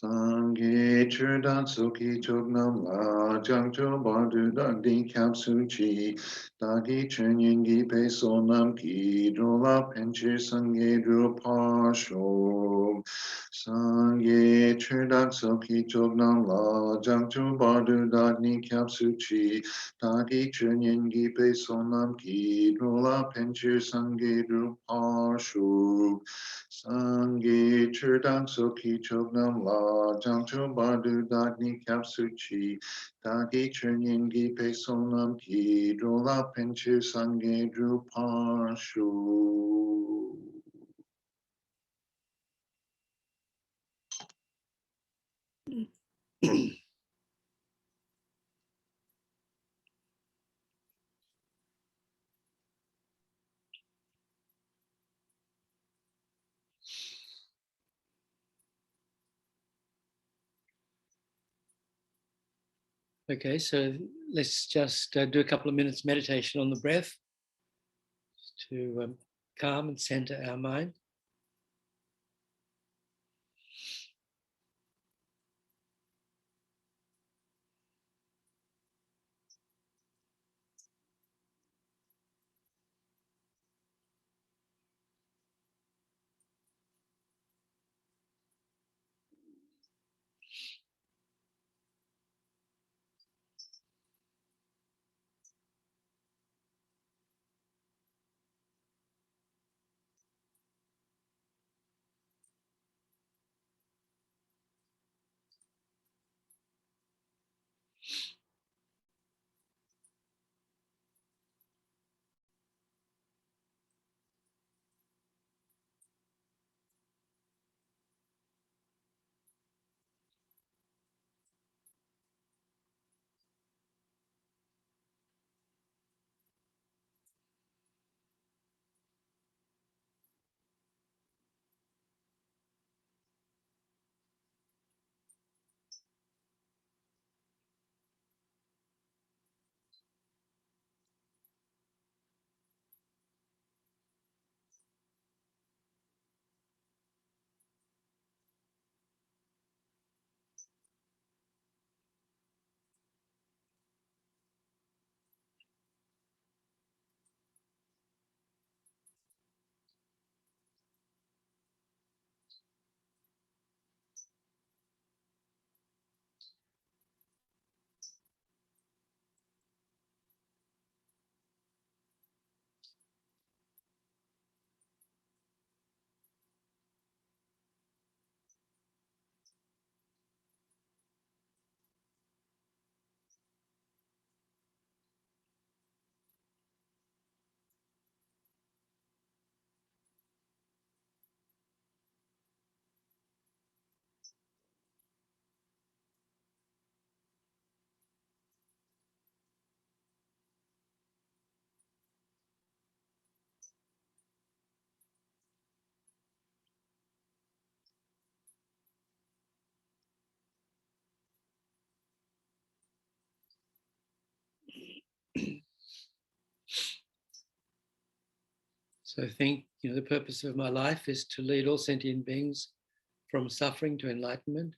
Sangye Churdan Suki Chognam La Jangcho Bardu Dandi Kapsu Chi Dagi Chenyengi Pe Sonam Ki Drola Penche Sangye Drupa Shom Sangye Churdan Suki Chognam La Jangcho Bardu Dandi Kapsu Chi Dagi Chenyengi Pe Sonam Ki Drola Penche Sangye Drupa Shom Sangye Churdang Soki Chognam La Jangcho Bardu Dagni Kapsuchi Dagi Chernyin Gi Pe Sonam Ki Drola Penchu Sangye Drupanshu. Okay, so let's just do a couple of minutes meditation on the breath to calm and center our mind. So think, the purpose of my life is to lead all sentient beings from suffering to enlightenment.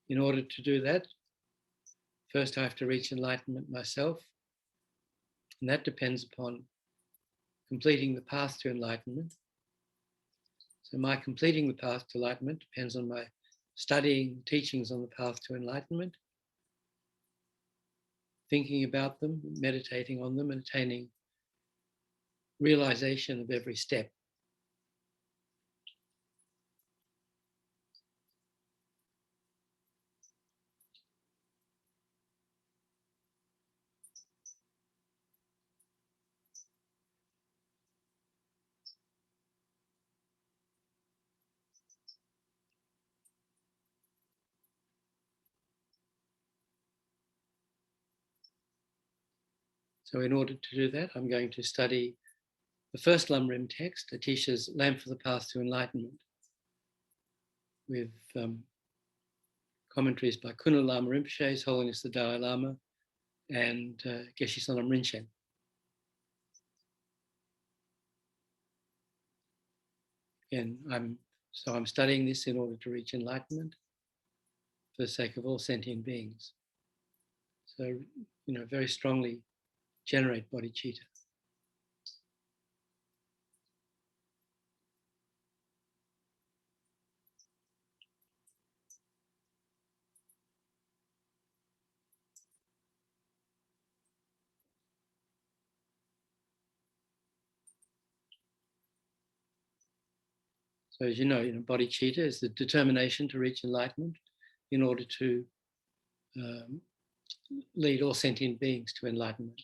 In order to do that, first I have to reach enlightenment myself, and that depends upon completing the path to enlightenment. So my completing the path to enlightenment depends on my studying teachings on the path to enlightenment, thinking about them, meditating on them, and attaining realization of every step. So in order to do that, I'm going to study the first lamrim text, Atisha's Lamp for the Path to Enlightenment, with commentaries by Khunu Lama Rinpoche, His Holiness the Dalai Lama, and Geshe Sonam Rinchen. And I'm So I'm studying this in order to reach enlightenment for the sake of all sentient beings. So, very strongly generate bodhicitta. So as you know, bodhicitta is the determination to reach enlightenment in order to lead all sentient beings to enlightenment.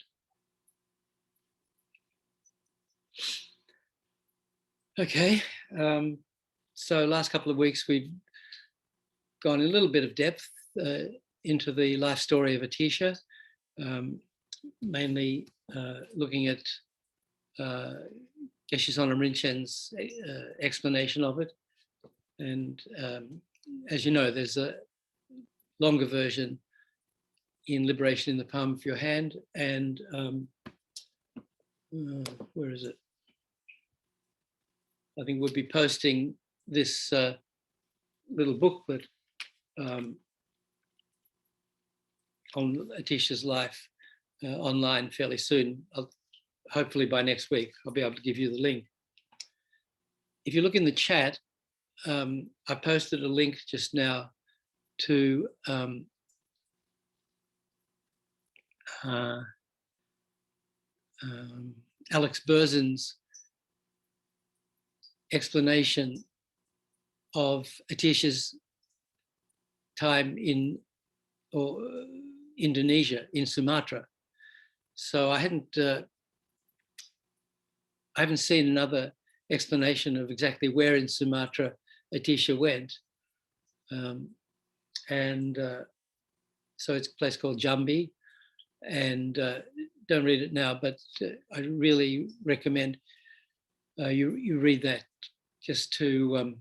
Okay, so last couple of weeks we've gone in a little bit of depth into the life story of Atisha, mainly looking at Geshe Sonam Rinpoche's explanation of it. And as you know, there's a longer version in Liberation in the Palm of Your Hand, and where is it? I think we'll be posting this little booklet on Atisha's life online fairly soon. Hopefully by next week, I'll be able to give you the link. If you look in the chat, I posted a link just now to Alex Berzin's explanation of Atisha's time in Indonesia, in Sumatra. So I haven't seen another explanation of exactly where in Sumatra Atisha went. So it's a place called Jambi, and don't read it now, but I really recommend you read that just to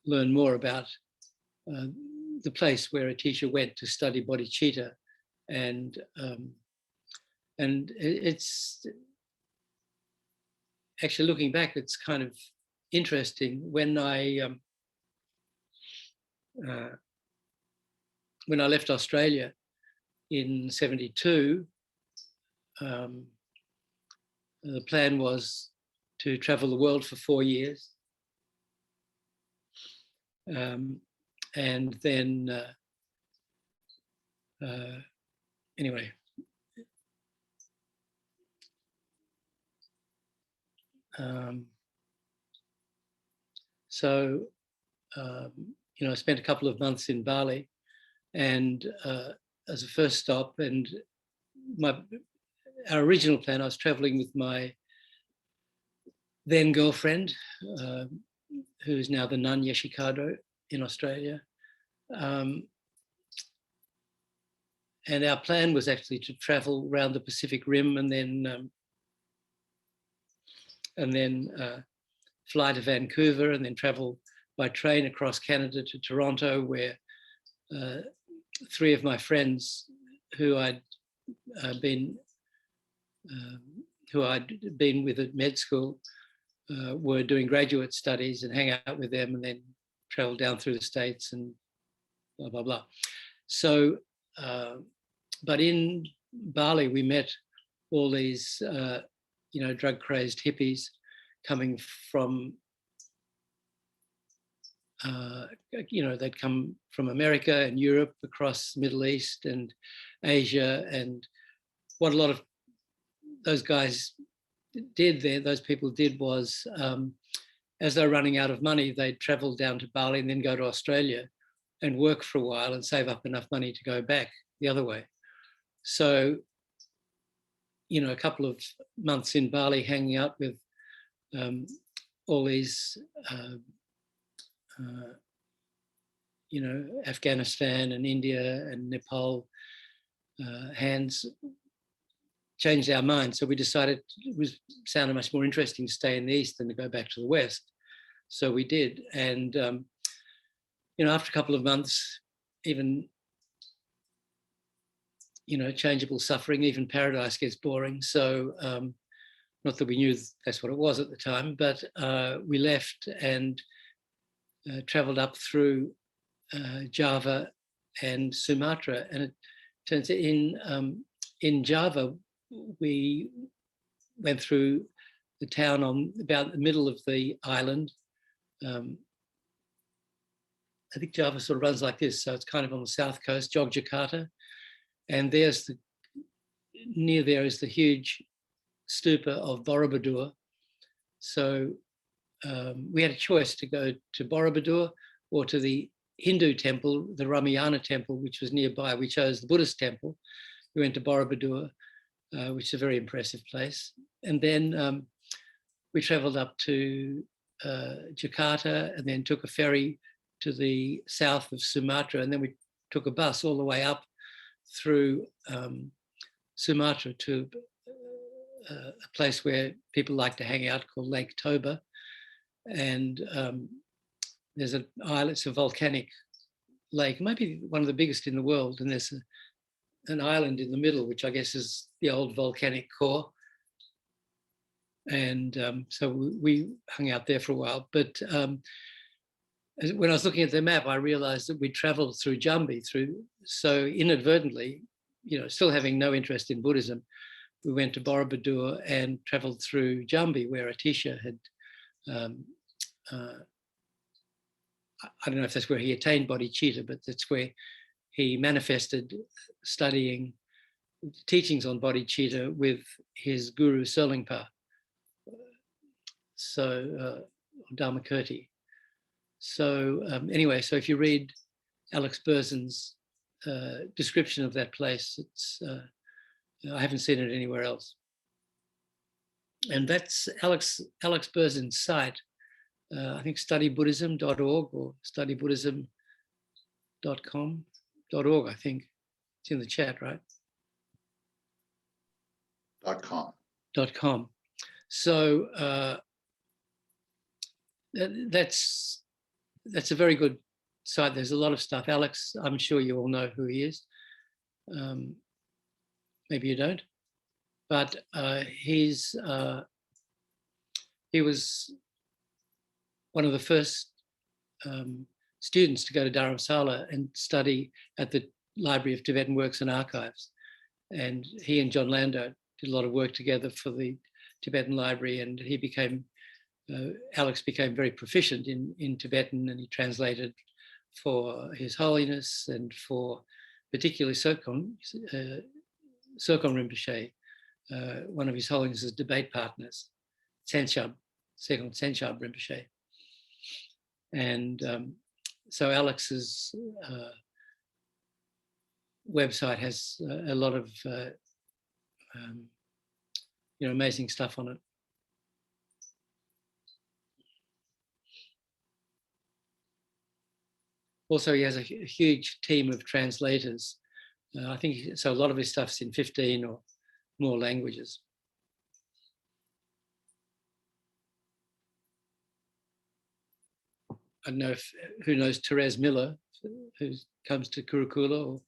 learn more about the place where Atisha went to study bodhicitta, and it's actually, looking back, it's kind of interesting. When I left Australia in '72, the plan was to travel the world for 4 years. And then, anyway, I spent a couple of months in Bali, and as a first stop, and our original plan, I was traveling with my then girlfriend, who is now the nun Yeshikado in Australia. And our plan was actually to travel around the Pacific Rim and then fly to Vancouver, and then travel by train across Canada to Toronto, where 3 of my friends who I'd been with at med school were doing graduate studies, and hang out with them, and then travel down through the States and blah, blah, blah. So, but in Bali, we met all these, drug-crazed hippies coming from, they'd come from America and Europe, across the Middle East and Asia. And what a lot of those guys did there, those people did, was as they were running out of money, they'd travel down to Bali and then go to Australia and work for a while and save up enough money to go back the other way. So, a couple of months in Bali hanging out with all these, Afghanistan and India and Nepal hands changed our minds. So we decided it sounded much more interesting to stay in the East than to go back to the West. So we did. And, after a couple of months, even, changeable suffering, even paradise gets boring. So Not that we knew that's what it was at the time, but we left and travelled up through Java and Sumatra. And it turns out in Java, we went through the town on about the middle of the island. I think Java sort of runs like this. So it's kind of on the south coast, Yogyakarta. And near there is the huge stupa of Borobudur. So we had a choice to go to Borobudur or to the Hindu temple, the Ramayana temple, which was nearby. We chose the Buddhist temple. We went to Borobudur, which is a very impressive place. And then we travelled up to Jakarta and then took a ferry to the south of Sumatra. And then we took a bus all the way up through Sumatra to a place where people like to hang out called Lake Toba. And there's an island, it's a volcanic lake, maybe one of the biggest in the world. And there's an island in the middle, which I guess is the old volcanic core. And so we hung out there for a while. But when I was looking at the map, I realized that we traveled through Jambi, so inadvertently, still having no interest in Buddhism, we went to Borobudur and traveled through Jambi, where Atisha had, I don't know if that's where he attained bodhicitta, but that's where he manifested studying teachings on bodhicitta with his guru Serlingpa, so Dharmakirti. So anyway, so if you read Alex Berzin's description of that place, I haven't seen it anywhere else. And that's Alex Berzin's site. I think studybuddhism.org or studybuddhism.com.org, I think. It's in the chat, right? .com. .com. So that's a very good site. There's a lot of stuff. Alex, I'm sure you all know who he is. Maybe you don't. But he was one of the first students to go to Dharamsala and study at the Library of Tibetan Works and Archives. And he and John Landau did a lot of work together for the Tibetan Library, and Alex became very proficient in Tibetan, and he translated for His Holiness and for particularly Sokon Rinpoche, one of His Holiness's debate partners, Second Senshab Rinpoche. And so Alex's website has a lot of amazing stuff on it. Also, he has a huge team of translators. I think so. A lot of his stuff's in 15 or more languages. I don't know who knows Therese Miller, who comes to Kurukulla, or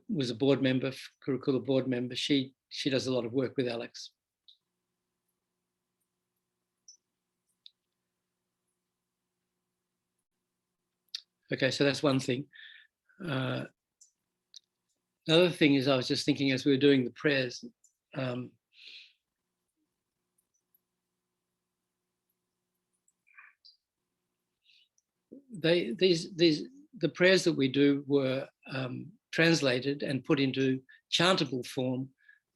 was a board member, Kurukulla board member. She does a lot of work with Alex. Okay, so that's one thing. Another thing is, I was just thinking as we were doing the prayers, the prayers that we do were translated and put into chantable form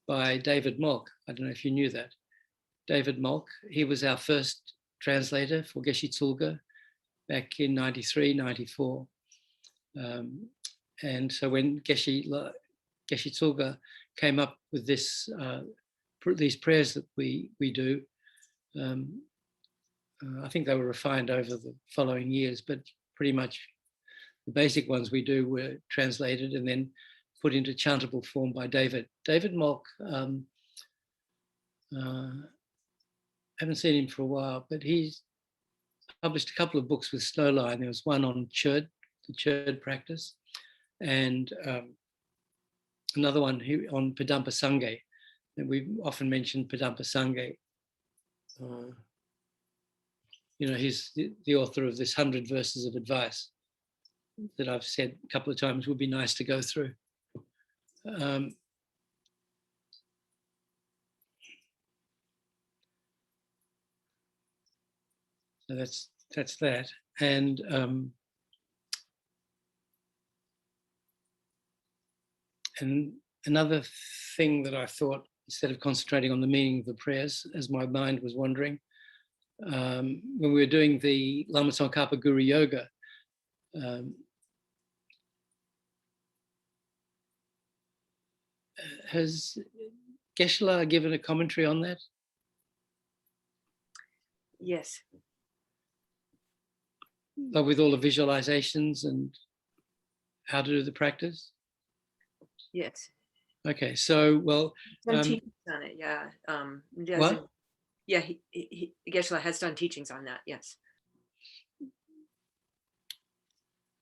by David Malk. I don't know if you knew that. David Malk, he was our first translator for Geshe Tsulga back in 93, 94. And so when Geshe Tsulga came up with these prayers that we do, I think they were refined over the following years, but pretty much the basic ones we do were translated and then put into chantable form by David. David Malk, haven't seen him for a while, but he's published a couple of books with Snowline. There was one on the Churd practice, and another one on Padampa Sangye. And we've often mentioned Padampa Sangye. He's the author of this 100 verses of advice that I've said a couple of times would be nice to go through. So that's that. And another thing that I thought, instead of concentrating on the meaning of the prayers, as my mind was wandering, when we were doing the Lama Tsongkhapa Guru Yoga, has Geshe-la given a commentary on that? Yes. Like with all the visualizations and how to do the practice? Yes. Okay, so, well... Done teachings on it, yeah. What? Yeah, Geshe-la has done teachings on that, yes.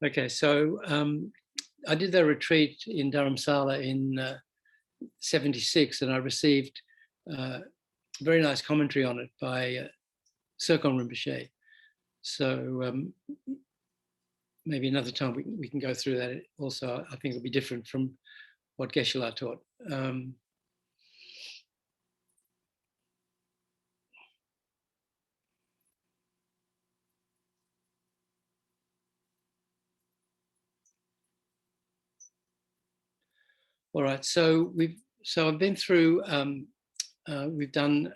Okay, so I did the retreat in Dharamsala in 76, and I received a very nice commentary on it by Serkon Rinpoche. So maybe another time we can go through that also. I think it'll be different from what Geshe-la taught. All right, so I've been through, we've done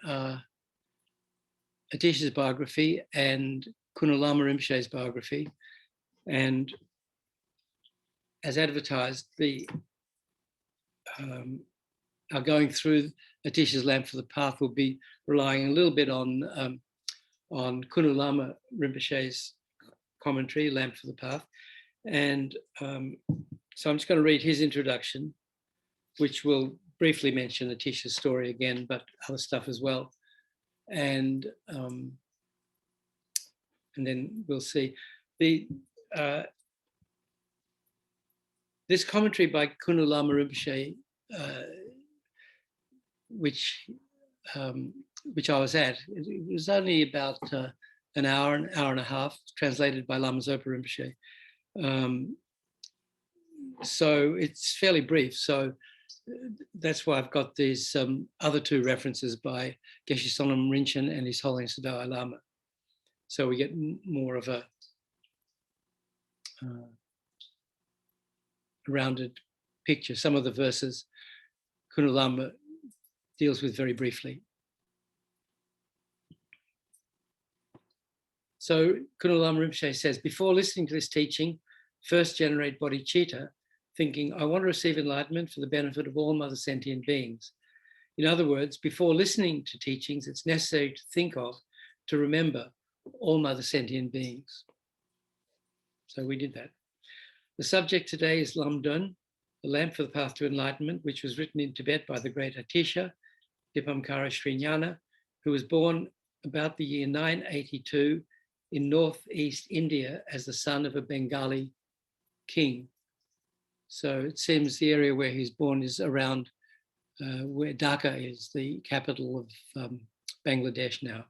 Atisha's biography and Khunu Lama Rinpoche's biography, and as advertised, our going through Atisha's Lamp for the Path will be relying a little bit on Khunu Lama Rinpoche's commentary, Lamp for the Path, and so I'm just going to read his introduction, which will briefly mention Atisha's story again, but other stuff as well. And then we'll see. This commentary by Khunu Lama Rinpoche, which I was at, it was only about an hour and a half, translated by Lama Zopa Rinpoche. So it's fairly brief. So that's why I've got these other two references by Geshe Sonam Rinchen and His Holiness the Dalai Lama. So we get more of a rounded picture. Some of the verses Khunu Lama deals with very briefly. So Khunu Lama Rinpoche says, before listening to this teaching, first generate bodhicitta, thinking, I want to receive enlightenment for the benefit of all mother sentient beings. In other words, before listening to teachings, it's necessary to think of, to remember all mother sentient beings. So we did that. The subject today is Lam Dön, the Lamp for the Path to Enlightenment, which was written in Tibet by the great Atisha Dipamkara Shrijnana, who was born about the year 982 in northeast India as the son of a Bengali king. So it seems the area where he's born is around where Dhaka is, the capital of Bangladesh now.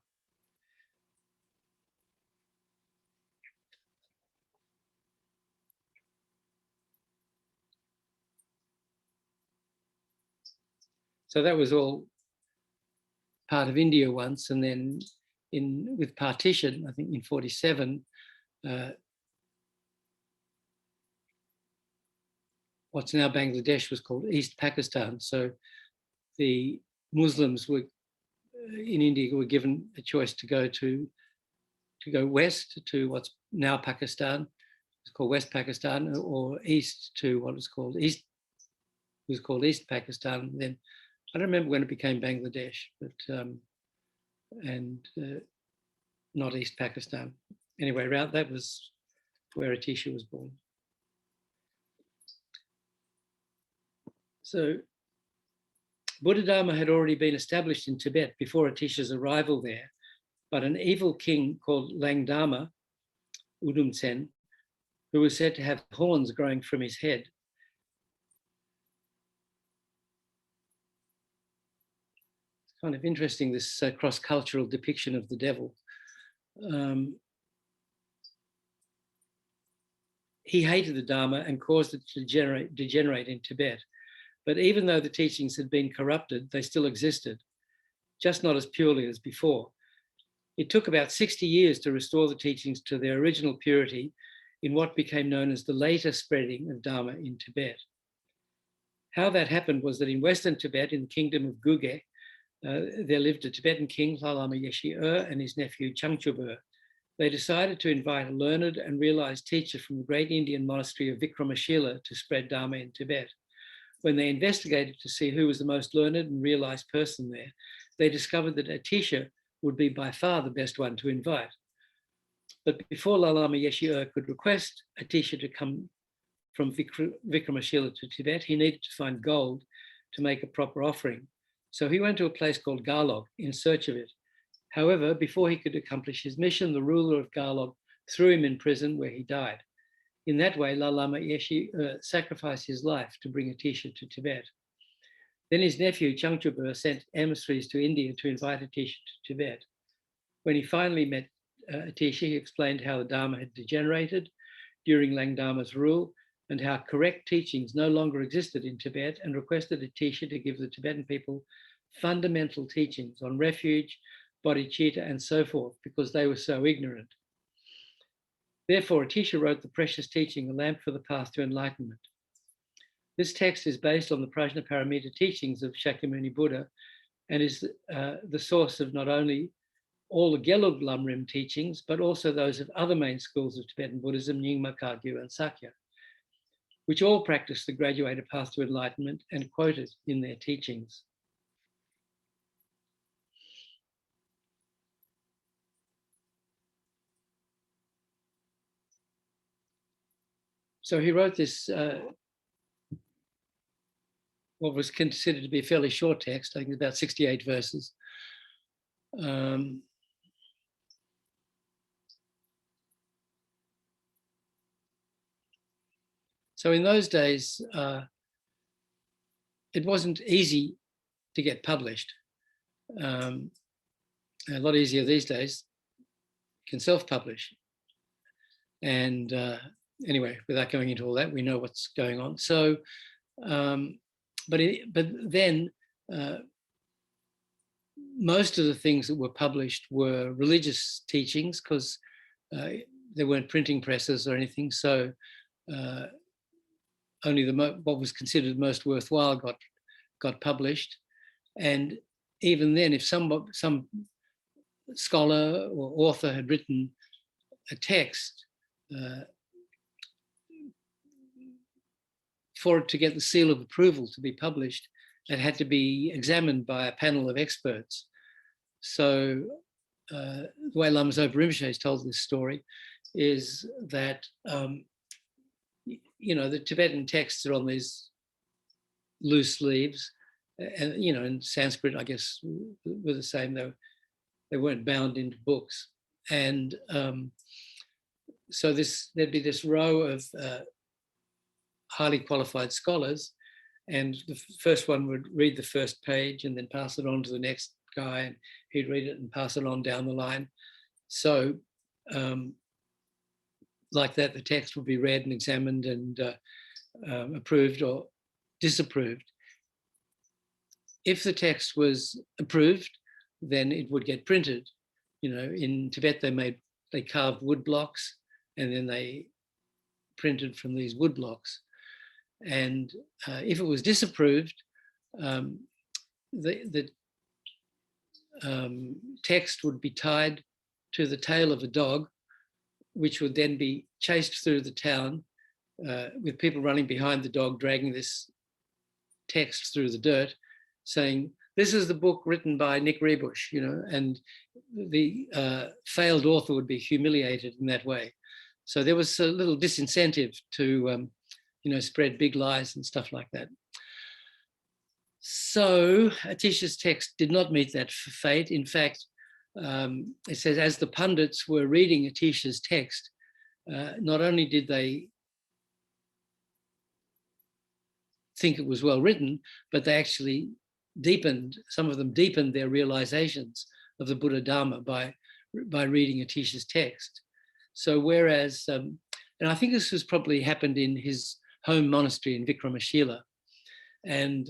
So that was all part of India once, and then with partition, I think in 47, what's now Bangladesh was called East Pakistan. So the Muslims were in India were given a choice to go west to what's now Pakistan, it's called West Pakistan, or east to what was called East Pakistan. Then I don't remember when it became Bangladesh, but not East Pakistan. Anyway, that was where Atisha was born. So Buddha Dharma had already been established in Tibet before Atisha's arrival there, but an evil king called Langdama Udumtsen, who was said to have horns growing from his head, kind of interesting, this cross-cultural depiction of the devil. He hated the Dharma and caused it to degenerate in Tibet. But even though the teachings had been corrupted, they still existed, just not as purely as before. It took about 60 years to restore the teachings to their original purity in what became known as the later spreading of Dharma in Tibet. How that happened was that in Western Tibet, in the kingdom of Guge, there lived a Tibetan king, Lama Yeshe and his nephew Changchub. They decided to invite a learned and realized teacher from the great Indian monastery of Vikramashila to spread Dharma in Tibet. When they investigated to see who was the most learned and realized person there, they discovered that Atisha would be by far the best one to invite. But before Lama Yeshe could request Atisha to come from Vikramashila to Tibet, he needed to find gold to make a proper offering. So he went to a place called Garlog in search of it. However, before he could accomplish his mission, the ruler of Garlog threw him in prison where he died. In that way, Lama Yeshe sacrificed his life to bring Atisha to Tibet. Then his nephew Changchub sent emissaries to India to invite Atisha to Tibet. When he finally met Atisha, he explained how the Dharma had degenerated during Langdama's rule and how correct teachings no longer existed in Tibet, and requested Atisha to give the Tibetan people fundamental teachings on refuge, bodhicitta, and so forth, because they were so ignorant. Therefore, Atisha wrote the precious teaching, A Lamp for the Path to Enlightenment. This text is based on the Prajnaparamita teachings of Shakyamuni Buddha and is the source of not only all the Gelug Lamrim teachings, but also those of other main schools of Tibetan Buddhism, Nyingma, Kagyu, and Sakya, which all practice the graduated path to enlightenment and quote it in their teachings. So he wrote this, what was considered to be a fairly short text, I think about 68 verses. So in those days, it wasn't easy to get published. A lot easier these days. You can self-publish. And anyway, without going into all that, we know what's going on. So, but then most of the things that were published were religious teachings, because there weren't printing presses or anything. So only what was considered most worthwhile got published. And even then, if some scholar or author had written a text, for it to get the seal of approval to be published, it had to be examined by a panel of experts. So the way Lama Zopa Rinpoche has told this story is that, the Tibetan texts are on these loose leaves, and, in Sanskrit, I guess, were the same, though they weren't bound into books. And so there'd be this row of highly qualified scholars, and the first one would read the first page and then pass it on to the next guy, and he'd read it and pass it on down the line. So like that, the text would be read and examined and approved or disapproved. If the text was approved, then it would get printed. In Tibet, they carved wood blocks, and then they printed from these wood blocks. And if it was disapproved, the text would be tied to the tail of a dog, which would then be chased through the town with people running behind the dog, dragging this text through the dirt, saying, "This is the book written by Nick Ribush," and the failed author would be humiliated in that way. So there was a little disincentive to, spread big lies and stuff like that. So Atisha's text did not meet that fate. In fact, it says, as the pandits were reading Atisha's text, not only did they think it was well written, but they actually some of them deepened their realizations of the Buddha Dharma by reading Atisha's text. So whereas, and I think this has probably happened in his home monastery in Vikramashila, and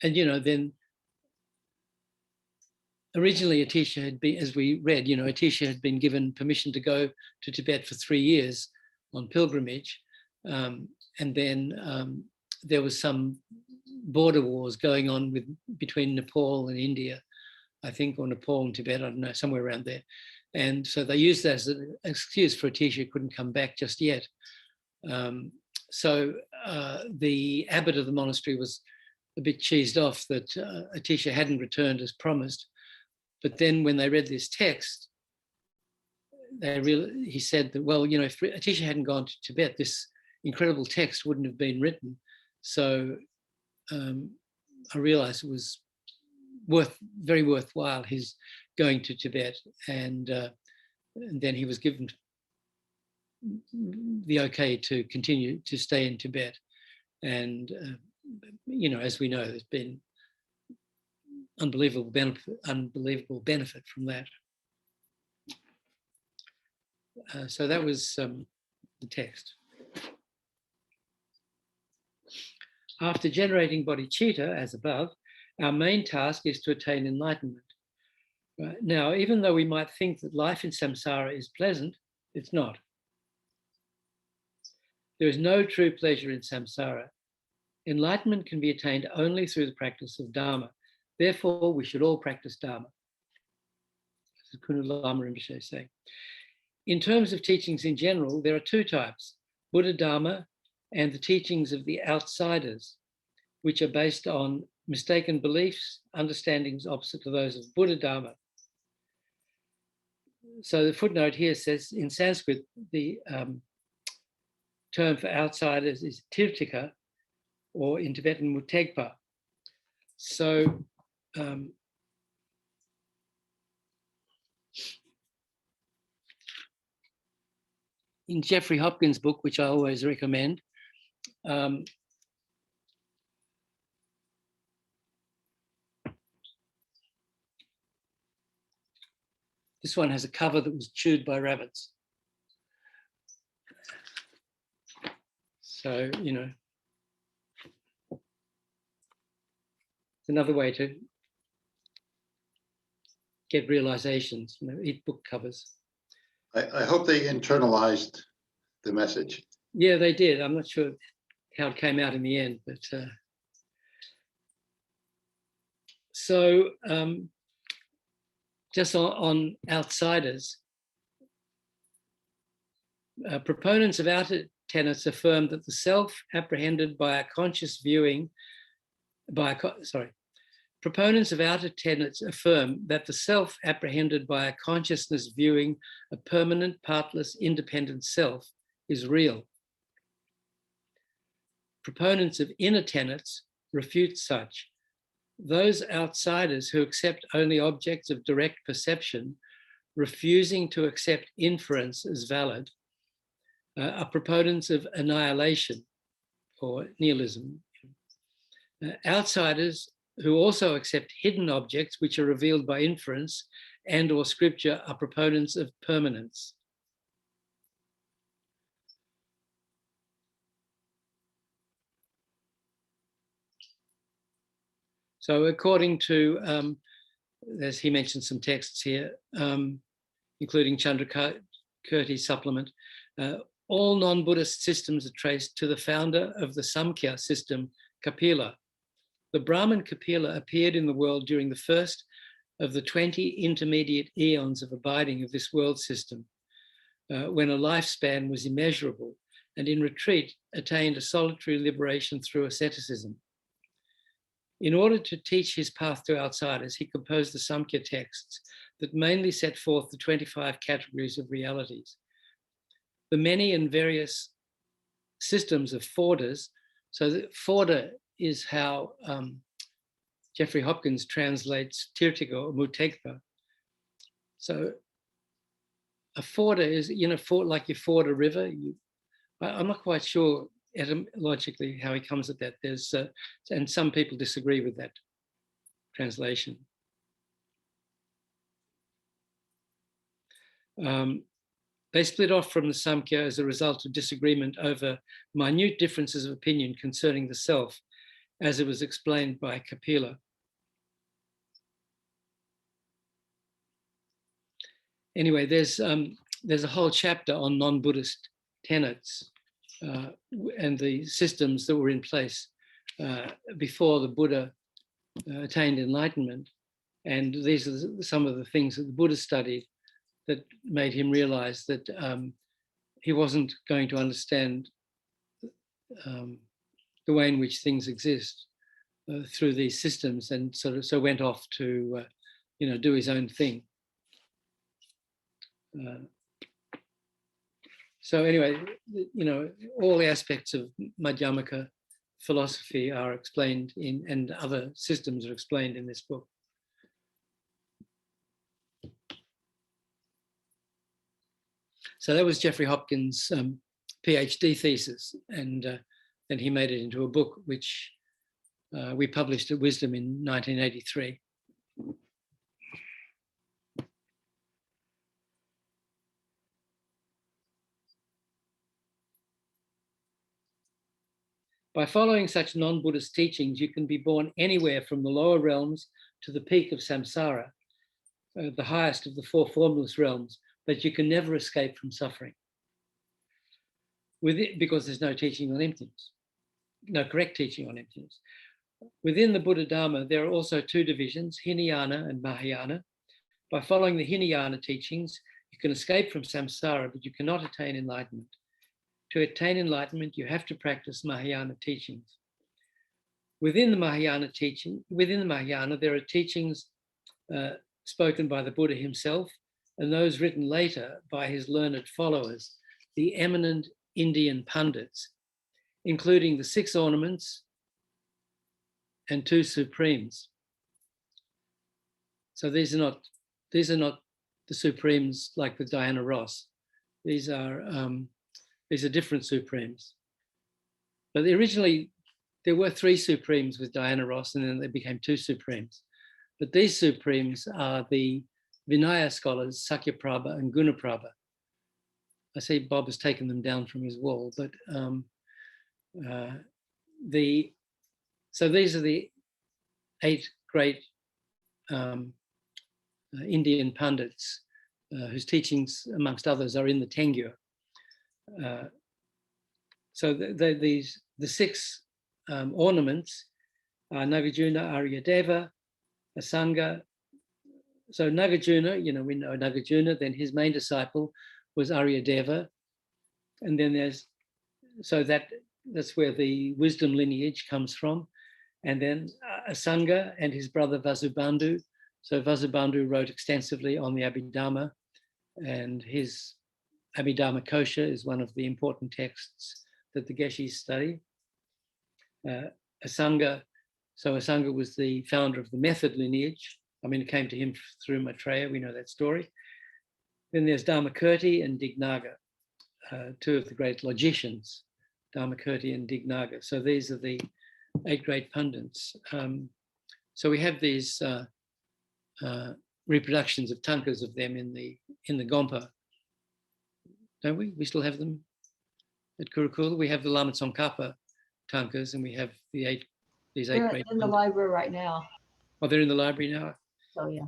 then originally Atisha had been, as we read, Atisha had been given permission to go to Tibet for 3 years on pilgrimage. And then there was some border wars going on between Nepal and India, I think, or Nepal and Tibet, I don't know, somewhere around there. And so they used that as an excuse for Atisha couldn't come back just yet. So the abbot of the monastery was a bit cheesed off that Atisha hadn't returned as promised. But then when they read this text, he said that, well, if Atisha hadn't gone to Tibet, this incredible text wouldn't have been written. So I realized it was very worthwhile his going to Tibet, and then he was given the okay to continue to stay in Tibet. And as we know, there's been unbelievable benefit from that. So that was the text. After generating bodhicitta, as above, our main task is to attain enlightenment. Now, even though we might think that life in samsara is pleasant, it's not. There is no true pleasure in samsara. Enlightenment can be attained only through the practice of Dharma. Therefore, we should all practice Dharma. This is Khunu Lama Rinpoche saying. In terms of teachings in general, there are two types, Buddha Dharma and the teachings of the outsiders, which are based on mistaken beliefs, understandings opposite to those of Buddha Dharma. So the footnote here says, in Sanskrit, the term for outsiders is tirtika, or in Tibetan, mutegpa. So in Jeffrey Hopkins' book, which I always recommend, this one has a cover that was chewed by rabbits. So, it's another way to get realizations, eat book covers. I hope they internalized the message. Yeah, they did. I'm not sure how it came out in the end, but so just on outsiders, proponents of outer tenets affirm that the self apprehended by a conscious viewing, proponents of outer tenets affirm that the self apprehended by a consciousness viewing a permanent, partless, independent self is real. Proponents of inner tenets refute such. Those outsiders who accept only objects of direct perception, refusing to accept inference as valid, are proponents of annihilation or nihilism. Outsiders who also accept hidden objects which are revealed by inference and or scripture are proponents of permanence. So according to, as he mentioned some texts here, including Chandrakirti's supplement, all non-Buddhist systems are traced to the founder of the Samkhya system, Kapila. The Brahmin Kapila appeared in the world during the first of the 20 intermediate eons of abiding of this world system, when a lifespan was immeasurable, and in retreat attained a solitary liberation through asceticism. In order to teach his path to outsiders, he composed the Samkhya texts that mainly set forth the 25 categories of realities. The many and various systems of forders, so that forder is how Jeffrey Hopkins translates tirtika or mutegpa. So a forder is, like you ford a river, you I'm not quite sure etymologically how he comes at that. There's and some people disagree with that translation. They split off from the Samkhya as a result of disagreement over minute differences of opinion concerning the self, as it was explained by Kapila. Anyway, there's a whole chapter on non-Buddhist tenets and the systems that were in place before the Buddha attained enlightenment. And these are some of the things that the Buddha studied that made him realize that he wasn't going to understand the way in which things exist through these systems, and so went off to do his own thing. So anyway, all aspects of Madhyamaka philosophy are explained in, and other systems are explained in this book. So that was Jeffrey Hopkins' PhD thesis, and then he made it into a book which we published at Wisdom in 1983. By following such non-Buddhist teachings, you can be born anywhere from the lower realms to the peak of samsara, the highest of the four formless realms, but you can never escape from suffering. With it, because there's no teaching on emptiness, no correct teaching on emptiness. Within the Buddha Dharma, there are also two divisions, Hinayana and Mahayana. By following the Hinayana teachings, you can escape from samsara, but you cannot attain enlightenment. To attain enlightenment, you have to practice Mahayana teachings. Within the Mahayana there are teachings spoken by the Buddha himself, and those written later by his learned followers, the eminent Indian pandits, including the 6 ornaments and 2 supremes. So these are not the supremes like with Diana Ross. These are different supremes. But originally there were 3 supremes with Diana Ross, and then they became 2 supremes. But these supremes are the Vinaya scholars, Sakyaprabha and Gunaprabha. I see Bob has taken them down from his wall, but so these are the 8 great Indian pandits whose teachings, amongst others, are in the Tengyur. So the 6 ornaments are Nagarjuna, Aryadeva, Asanga. So Nagarjuna, we know Nagarjuna, then his main disciple was Aryadeva. And then that's where the wisdom lineage comes from. And then Asanga and his brother Vasubandhu. So Vasubandhu wrote extensively on the Abhidharma, and his Abhidharma Kosha is one of the important texts that the Geshis study. Asanga was the founder of the method lineage. I mean, it came to him through Maitreya, we know that story. Then there's Dharmakirti and Dignaga, 2 of the great logicians, Dharmakirti and Dignaga. So these are the 8 great pundits. So we have these reproductions of tankas of them in the Gompa, don't we? We still have them at Kurukulla. We have the Lama Tsongkhapa tankas, and we have these 8 They're great in the library right now. Oh, they're in the library now? So yeah.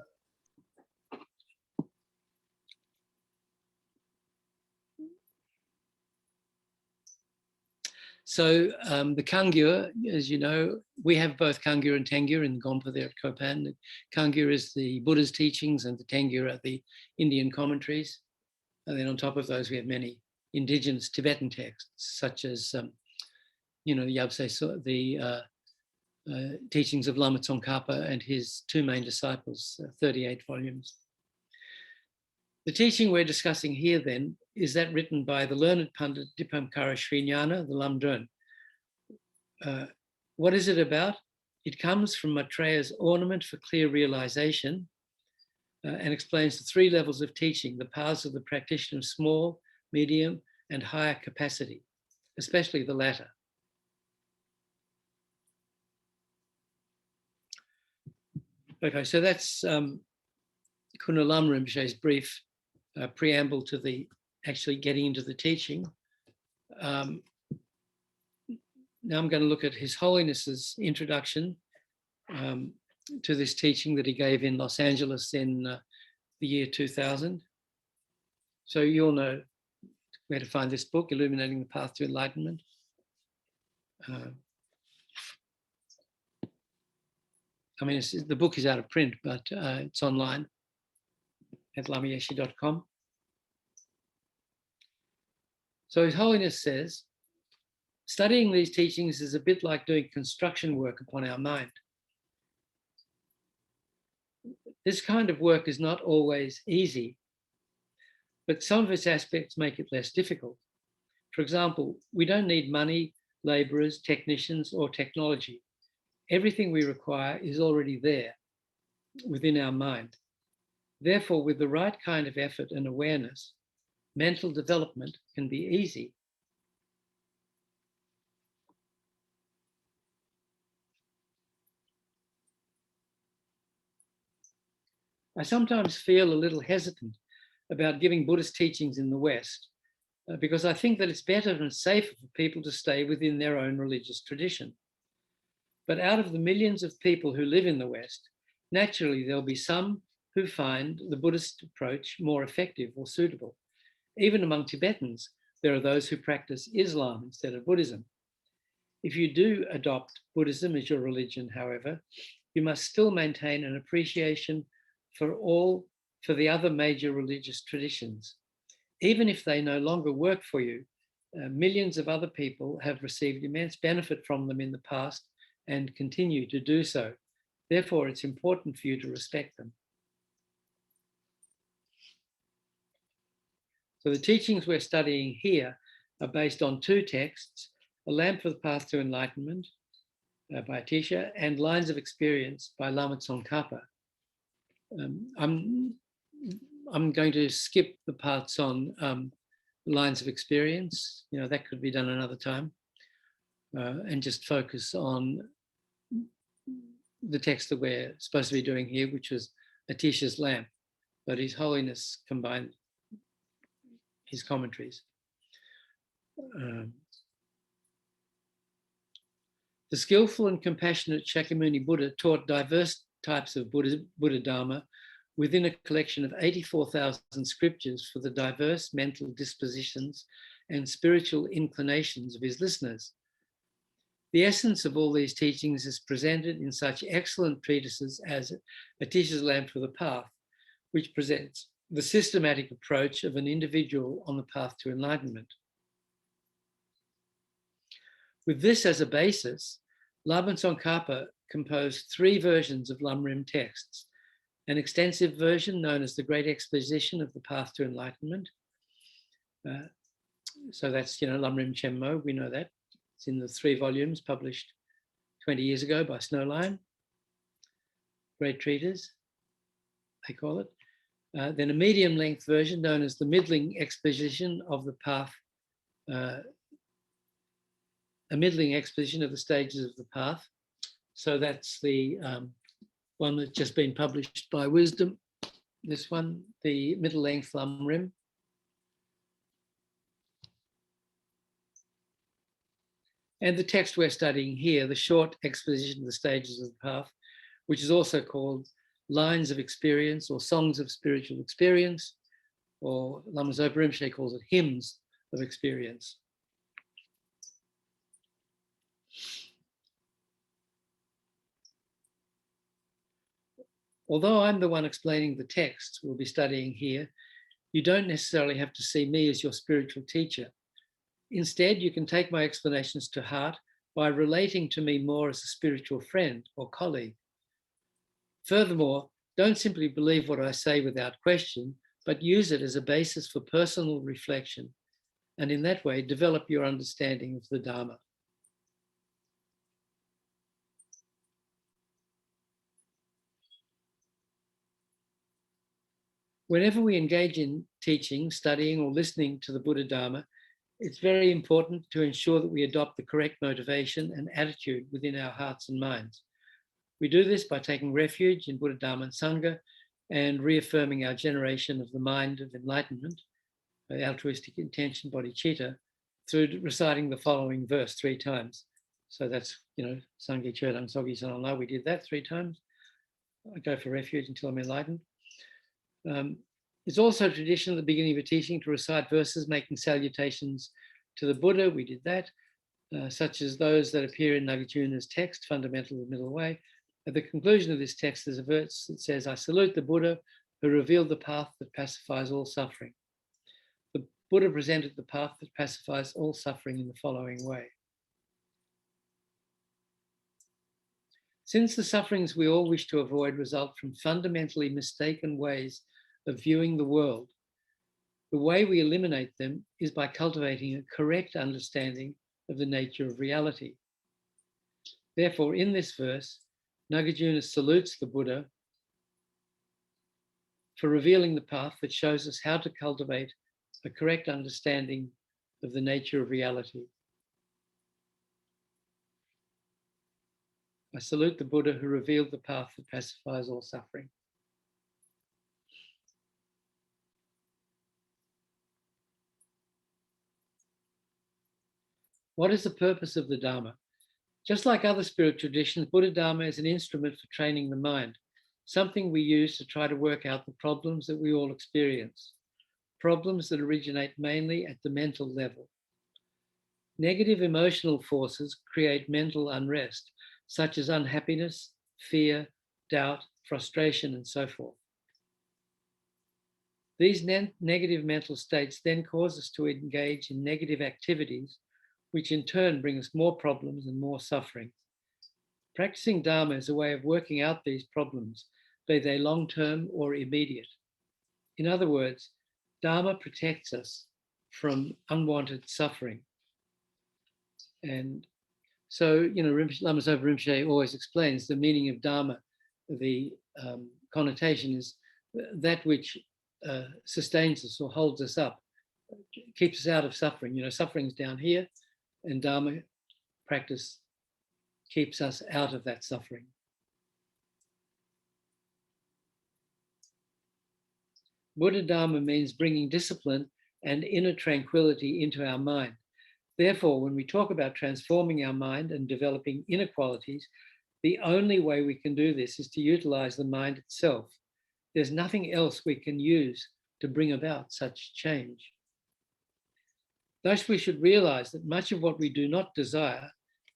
So the Kangyur, as you know, we have both Kangyur and Tengyur in the Gompa there at Kopan. The Kangyur is the Buddha's teachings, and the Tengyur are the Indian commentaries. And then on top of those, we have many indigenous Tibetan texts, such as, the Yabse, the teachings of Lama Tsongkhapa and his 2 main disciples, 38 volumes. The teaching we're discussing here then is that written by the learned pandit Dipamkara Shrijnana, the Lamdrön. What is it about? It comes from Maitreya's Ornament for Clear Realization and explains the 3 levels of teaching, the paths of the practitioner of small, medium, and higher capacity. especially the latter. Okay, so that's Khunu Lama Rinpoche's brief preamble to the actually getting into the teaching. Now I'm going to look at His Holiness's introduction to this teaching that he gave in Los Angeles in the year 2000. So you all know where to find this book, Illuminating the Path to Enlightenment. I mean, the book is out of print, but it's online at lamayeshi.com. So His Holiness says, studying these teachings is a bit like doing construction work upon our mind. This kind of work is not always easy, but some of its aspects make it less difficult. For example, we don't need money, laborers, technicians, or technology. Everything we require is already there within our mind. Therefore, with the right kind of effort and awareness, mental development can be easy. I sometimes feel a little hesitant about giving Buddhist teachings in the West because I think that it's better and safer for people to stay within their own religious tradition. But out of the millions of people who live in the West, naturally there'll be some who find the Buddhist approach more effective or suitable. Even among Tibetans, there are those who practice Islam instead of Buddhism. If you do adopt Buddhism as your religion, however, you must still maintain an appreciation for the other major religious traditions. Even if they no longer work for you, millions of other people have received immense benefit from them in the past and continue to do so. Therefore, it's important for you to respect them. So the teachings we're studying here are based on two texts, A Lamp for the Path to Enlightenment by Atisha and Lines of Experience by Lama Tsongkhapa. I'm going to skip the parts on lines of experience. You know, that could be done another time, and just focus on the text that we're supposed to be doing here, which was Atisha's lamp, but His Holiness combined his commentaries. The skillful and compassionate Shakyamuni Buddha taught diverse types of Buddha Dharma within a collection of 84,000 scriptures for the diverse mental dispositions and spiritual inclinations of his listeners. The essence of all these teachings is presented in such excellent treatises as Atisha's Lamp for the Path, which presents the systematic approach of an individual on the path to enlightenment. With this as a basis, Lama Tsongkhapa composed 3 versions of lamrim texts, an extensive version known as the Great Exposition of the Path to Enlightenment. So that's, Lamrim Chenmo, we know that. It's in the 3 volumes published 20 years ago by Snowline. Great treatise, they call it. Then a medium-length version known as the Middling Exposition of the Path, a middling exposition of the stages of the path. So that's the one that's just been published by Wisdom. This one, the middle-length lamrim. And the text we're studying here, the short exposition of the stages of the path, which is also called Lines of Experience or Songs of Spiritual Experience, or Lama Zopa Rinpoche calls it Hymns of Experience. Although I'm the one explaining the texts we'll be studying here, you don't necessarily have to see me as your spiritual teacher. Instead, you can take my explanations to heart by relating to me more as a spiritual friend or colleague. Furthermore, don't simply believe what I say without question, but use it as a basis for personal reflection, and in that way, develop your understanding of the Dharma. Whenever we engage in teaching, studying, or listening to the Buddha Dharma, it's very important to ensure that we adopt the correct motivation and attitude within our hearts and minds. We do this by taking refuge in Buddha, Dharma, and Sangha and reaffirming our generation of the mind of enlightenment, the altruistic intention, bodhicitta, through reciting the following verse 3 times. So that's, Sangye Chodang Sogi Sanala, we did that 3 times. I go for refuge until I'm enlightened. It's also tradition at the beginning of a teaching to recite verses making salutations to the Buddha. We did that, such as those that appear in Nagarjuna's text, Fundamental of the Middle Way. At the conclusion of this text, there's a verse that says, I salute the Buddha who revealed the path that pacifies all suffering. The Buddha presented the path that pacifies all suffering in the following way. Since the sufferings we all wish to avoid result from fundamentally mistaken ways of viewing the world, the way we eliminate them is by cultivating a correct understanding of the nature of reality. Therefore, in this verse, Nagarjuna salutes the Buddha for revealing the path that shows us how to cultivate a correct understanding of the nature of reality. I salute the Buddha who revealed the path that pacifies all suffering. What is the purpose of the Dharma? Just like other spiritual traditions, Buddha Dharma is an instrument for training the mind, something we use to try to work out the problems that we all experience, problems that originate mainly at the mental level. Negative emotional forces create mental unrest, such as unhappiness, fear, doubt, frustration, and so forth. These negative mental states then cause us to engage in negative activities, which in turn bring us more problems and more suffering. Practicing Dharma is a way of working out these problems, be they long-term or immediate. In other words, Dharma protects us from unwanted suffering. And so, Lama Zopa Rinpoche always explains the meaning of Dharma. The connotation is that which sustains us or holds us up, keeps us out of suffering. Suffering's down here, and Dharma practice keeps us out of that suffering. Buddha Dharma means bringing discipline and inner tranquility into our mind. Therefore, when we talk about transforming our mind and developing inner qualities, the only way we can do this is to utilize the mind itself. There's nothing else we can use to bring about such change. Thus, we should realize that much of what we do not desire,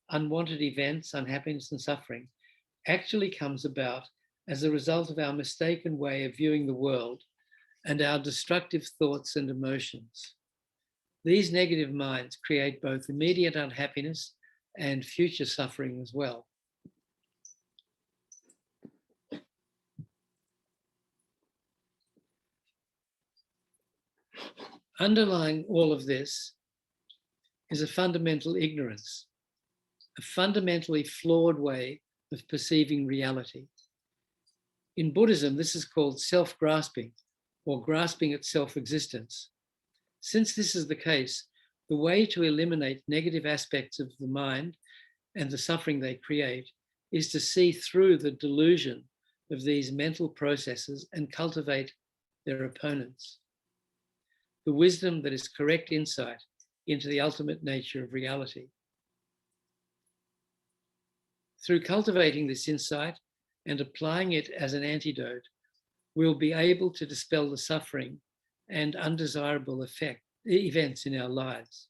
unwanted events, unhappiness, and suffering, actually comes about as a result of our mistaken way of viewing the world and our destructive thoughts and emotions. These negative minds create both immediate unhappiness and future suffering as well. Underlying all of this is a fundamental ignorance, a fundamentally flawed way of perceiving reality. In Buddhism, this is called self-grasping, or grasping at self-existence. Since this is the case, the way to eliminate negative aspects of the mind and the suffering they create is to see through the delusion of these mental processes and cultivate their opponents. The wisdom that is correct insight into the ultimate nature of reality. Through cultivating this insight and applying it as an antidote, we'll be able to dispel the suffering and undesirable events in our lives.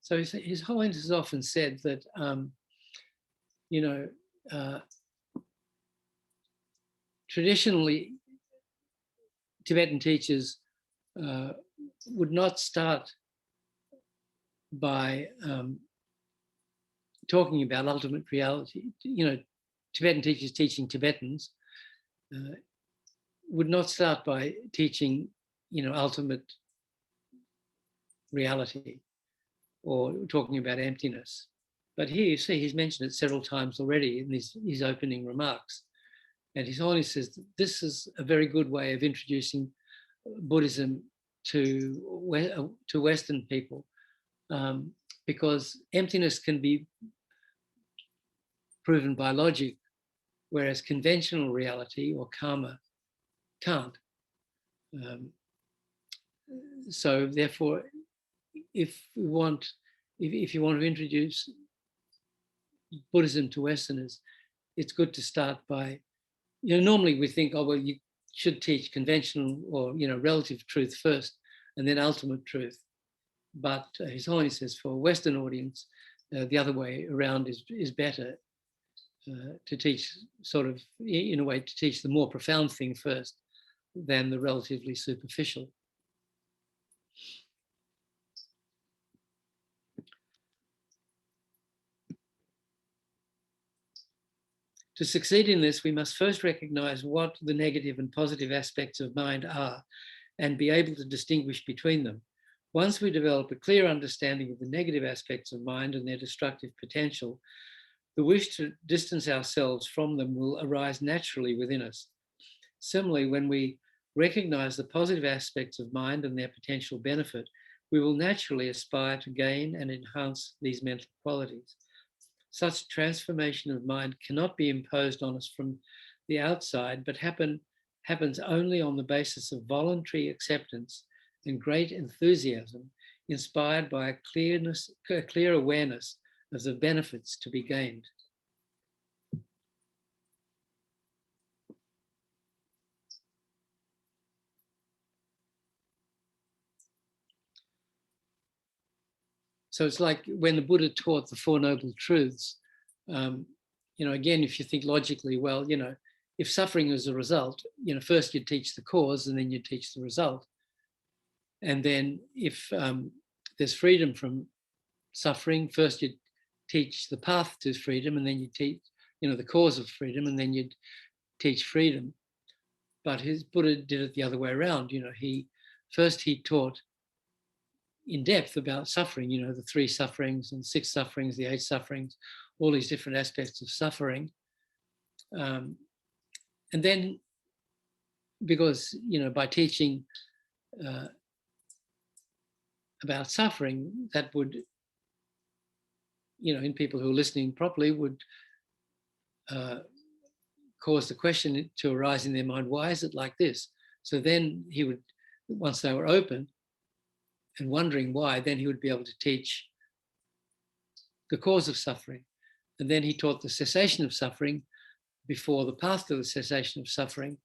So His Holiness has often said that, traditionally, Tibetan teachers would not start by talking about ultimate reality. Tibetan teachers teaching Tibetans would not start by teaching, ultimate reality or talking about emptiness. But here you see he's mentioned it several times already in his opening remarks. And His Holiness says that this is a very good way of introducing Buddhism to Western people, because emptiness can be proven by logic, whereas conventional reality or karma can't. So therefore, if you want to introduce Buddhism to Westerners, it's good to start by, normally we think, oh, well, you should teach conventional or, relative truth first and then ultimate truth. But His Holiness says for a Western audience, the other way around is better, to teach sort of, in a way, to teach the more profound thing first than the relatively superficial. To succeed in this, we must first recognize what the negative and positive aspects of mind are and be able to distinguish between them. Once we develop a clear understanding of the negative aspects of mind and their destructive potential, the wish to distance ourselves from them will arise naturally within us. Similarly, when we recognize the positive aspects of mind and their potential benefit, we will naturally aspire to gain and enhance these mental qualities. Such transformation of mind cannot be imposed on us from the outside, but happens only on the basis of voluntary acceptance and great enthusiasm, inspired by a clear awareness of the benefits to be gained. So it's like when the Buddha taught the Four Noble Truths, again, if you think logically, well, if suffering is a result, first you teach the cause and then you teach the result. And then if there's freedom from suffering, first you teach the path to freedom and then you teach, the cause of freedom, and then you teach freedom. But Buddha did it the other way around. He taught in depth about suffering, the 3 sufferings and 6 sufferings, the 8 sufferings, all these different aspects of suffering. And then, because, by teaching about suffering, that would, in people who are listening properly, would cause the question to arise in their mind, why is it like this? So then he would, once they were open and wondering why, then he would be able to teach the cause of suffering. And then he taught the cessation of suffering before the path to the cessation of suffering,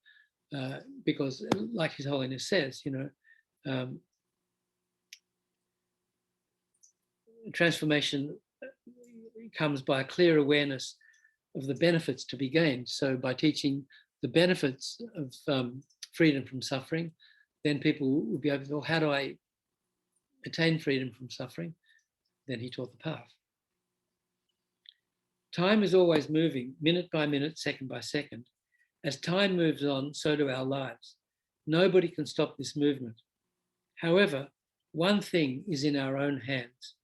because like His Holiness says, transformation comes by a clear awareness of the benefits to be gained. So by teaching the benefits of freedom from suffering, then people will be able to, how do I attain freedom from suffering? Then he taught the path. Time is always moving, minute by minute, second by second. As time moves on, so do our lives. Nobody can stop this movement. However, one thing is in our own hands,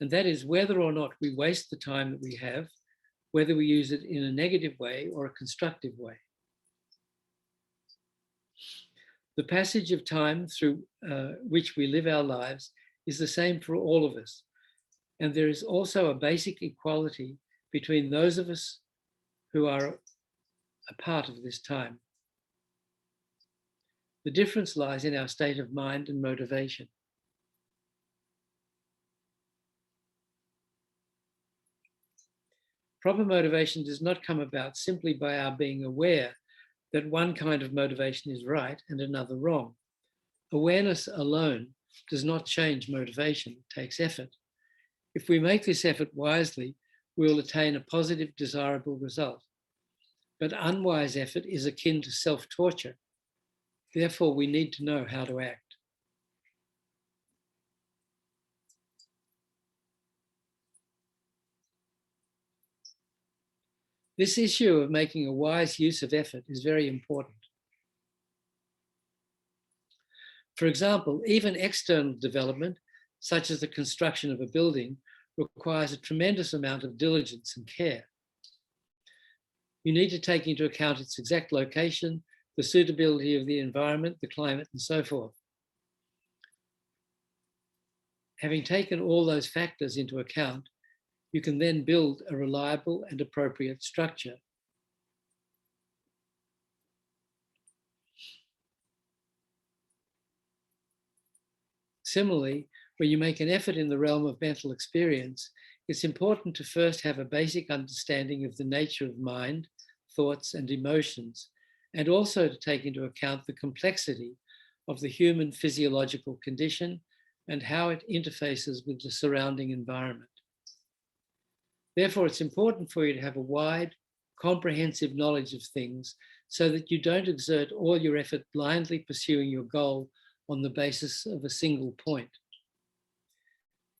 and that is whether or not we waste the time that we have, whether we use it in a negative way or a constructive way. The passage of time through which we live our lives is the same for all of us. And there is also a basic equality between those of us who are a part of this time. The difference lies in our state of mind and motivation. Proper motivation does not come about simply by our being aware that one kind of motivation is right and another wrong. Awareness alone does not change motivation, it takes effort. If we make this effort wisely, we will attain a positive, desirable result. But unwise effort is akin to self-torture. Therefore, we need to know how to act. This issue of making a wise use of effort is very important. For example, even external development, such as the construction of a building, requires a tremendous amount of diligence and care. You need to take into account its exact location, the suitability of the environment, the climate, and so forth. Having taken all those factors into account, you can then build a reliable and appropriate structure. Similarly, when you make an effort in the realm of mental experience, it's important to first have a basic understanding of the nature of mind, thoughts, and emotions, and also to take into account the complexity of the human physiological condition and how it interfaces with the surrounding environment. Therefore, it's important for you to have a wide, comprehensive knowledge of things so that you don't exert all your effort blindly pursuing your goal on the basis of a single point.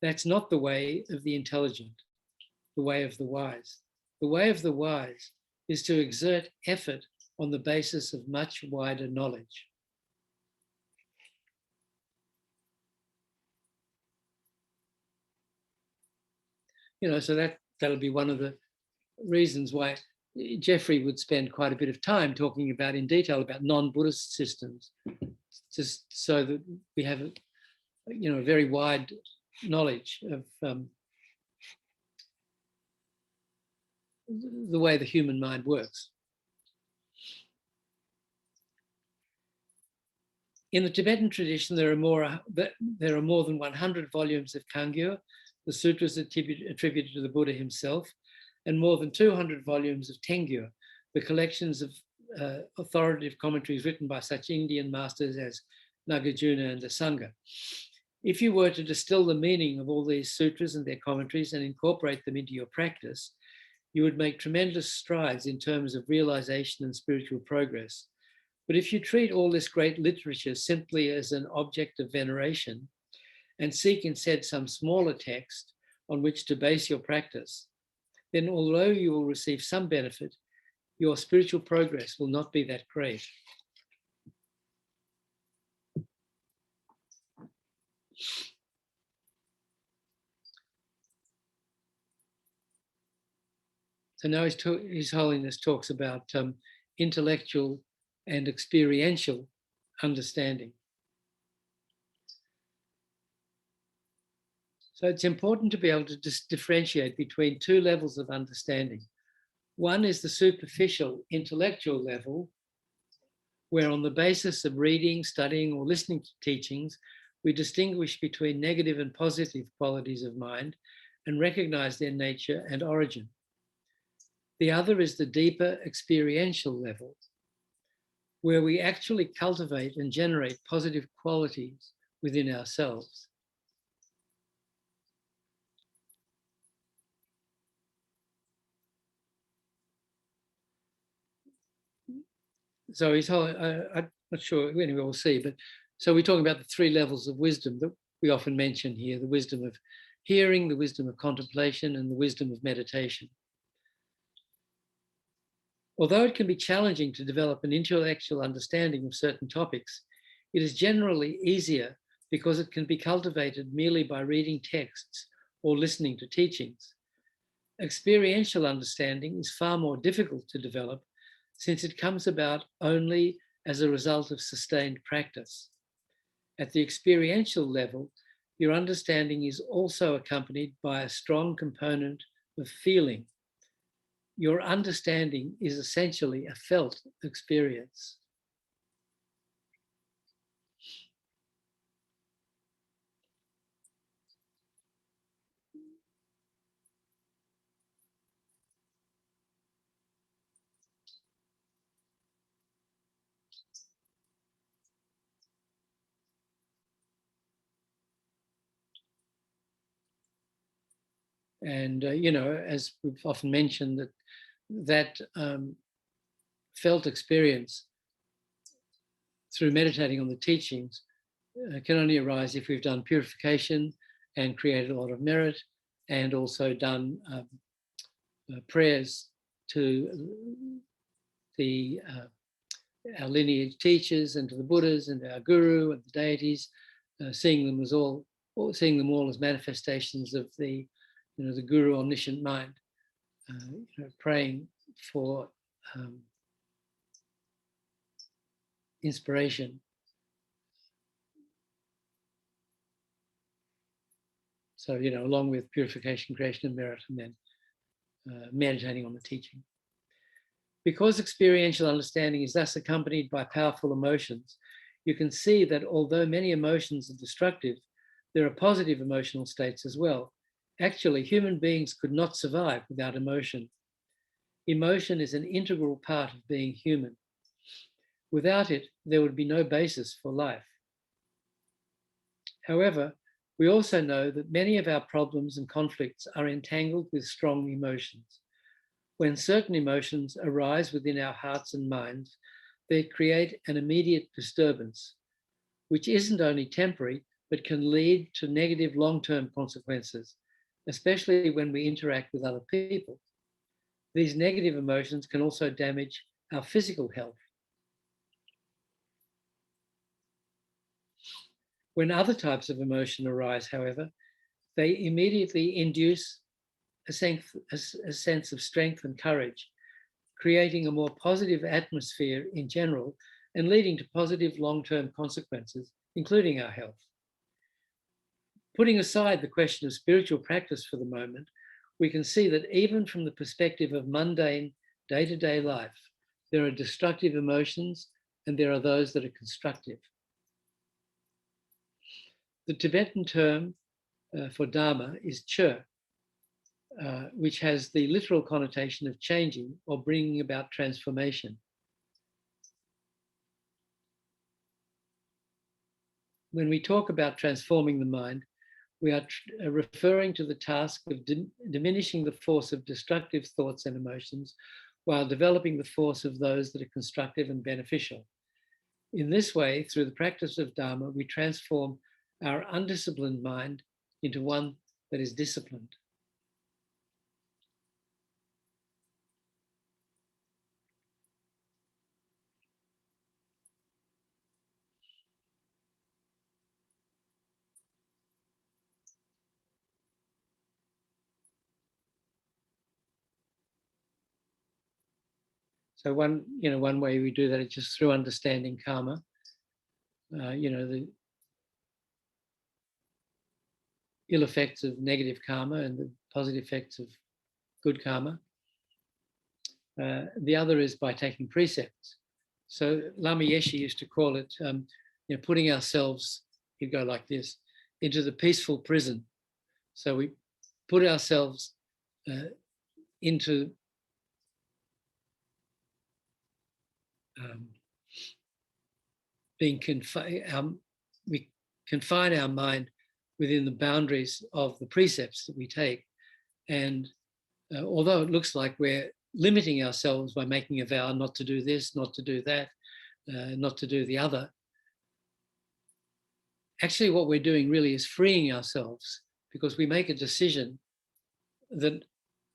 That's not the way of the intelligent, the way of the wise. The way of the wise is to exert effort on the basis of much wider knowledge. So that'll be one of the reasons why Jeffrey would spend quite a bit of time talking about in detail about non-Buddhist systems, just so that we have a very wide knowledge of the way the human mind works. In the Tibetan tradition, there are more than 100 volumes of Kangyo, the sutras attributed to the Buddha himself, and more than 200 volumes of Tengyo, the collections of authoritative commentaries written by such Indian masters as Nagarjuna and Asanga. If you were to distill the meaning of all these sutras and their commentaries and incorporate them into your practice, you would make tremendous strides in terms of realization and spiritual progress. But if you treat all this great literature simply as an object of veneration and seek instead some smaller text on which to base your practice, then although you will receive some benefit, your spiritual progress will not be that great. So now His Holiness talks about intellectual and experiential understanding. So it's important to be able to differentiate between two levels of understanding. One is the superficial intellectual level, where on the basis of reading, studying, or listening to teachings, we distinguish between negative and positive qualities of mind and recognize their nature and origin. The other is the deeper experiential level, where we actually cultivate and generate positive qualities within ourselves. So I'm not sure, anyway, we'll see, but so we're talking about the three levels of wisdom that we often mention here: the wisdom of hearing, the wisdom of contemplation, and the wisdom of meditation. Although it can be challenging to develop an intellectual understanding of certain topics, it is generally easier because it can be cultivated merely by reading texts or listening to teachings. Experiential understanding is far more difficult to develop since it comes about only as a result of sustained practice. At the experiential level, your understanding is also accompanied by a strong component of feeling. Your understanding is essentially a felt experience. And, as we've often mentioned, that felt experience through meditating on the teachings can only arise if we've done purification and created a lot of merit, and also done prayers to our lineage teachers and to the Buddhas and our Guru and the deities, seeing them all as manifestations of the the Guru Omniscient Mind, praying for inspiration. So, along with purification, creation, and merit, and then meditating on the teaching. Because experiential understanding is thus accompanied by powerful emotions, you can see that although many emotions are destructive, there are positive emotional states as well. Actually, human beings could not survive without emotion. Emotion is an integral part of being human. Without it, there would be no basis for life. However, we also know that many of our problems and conflicts are entangled with strong emotions. When certain emotions arise within our hearts and minds, they create an immediate disturbance, which isn't only temporary, but can lead to negative long-term consequences, especially when we interact with other people. These negative emotions can also damage our physical health. When other types of emotion arise, however, they immediately induce a sense of strength and courage, creating a more positive atmosphere in general and leading to positive long-term consequences, including our health. Putting aside the question of spiritual practice for the moment, we can see that even from the perspective of mundane day-to-day life, there are destructive emotions and there are those that are constructive. The Tibetan term for Dharma is Chö, which has the literal connotation of changing or bringing about transformation. When we talk about transforming the mind, we are referring to the task of diminishing the force of destructive thoughts and emotions while developing the force of those that are constructive and beneficial. In this way, through the practice of Dharma, we transform our undisciplined mind into one that is disciplined. So one way we do that is just through understanding karma. The ill effects of negative karma and the positive effects of good karma. The other is by taking precepts. So Lama Yeshe used to call it, putting ourselves, he'd go like this, into the peaceful prison. So we put ourselves into being confined. We confine our mind within the boundaries of the precepts that we take. And although it looks like we're limiting ourselves by making a vow not to do this, not to do that, not to do the other, actually what we're doing really is freeing ourselves, because we make a decision that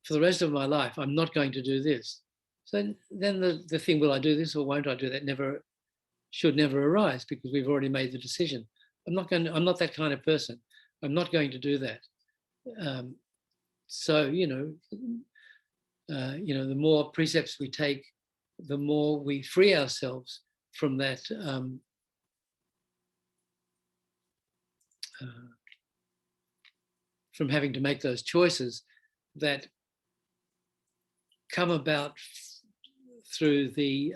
for the rest of my life, I'm not going to do this. So then the thing, will I do this or won't I do that, should never arise, because we've already made the decision. I'm not that kind of person. I'm not going to do that. The more precepts we take, the more we free ourselves from that from having to make those choices that come about through the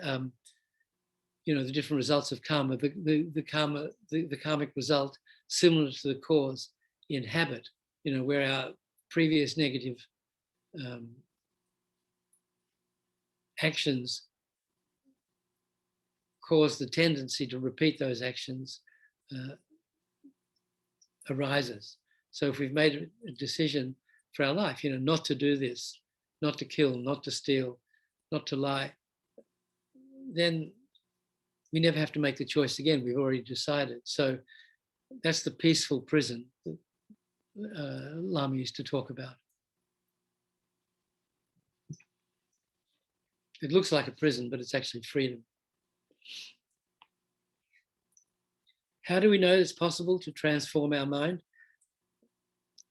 the different results of karma. The karmic result similar to the cause in habit. Where our previous negative actions cause the tendency to repeat those actions arises. So if we've made a decision for our life, not to do this, not to kill, not to steal, not to lie, then we never have to make the choice again. We've already decided. So that's the peaceful prison that Lama used to talk about. It looks like a prison, but it's actually freedom. How do we know it's possible to transform our mind?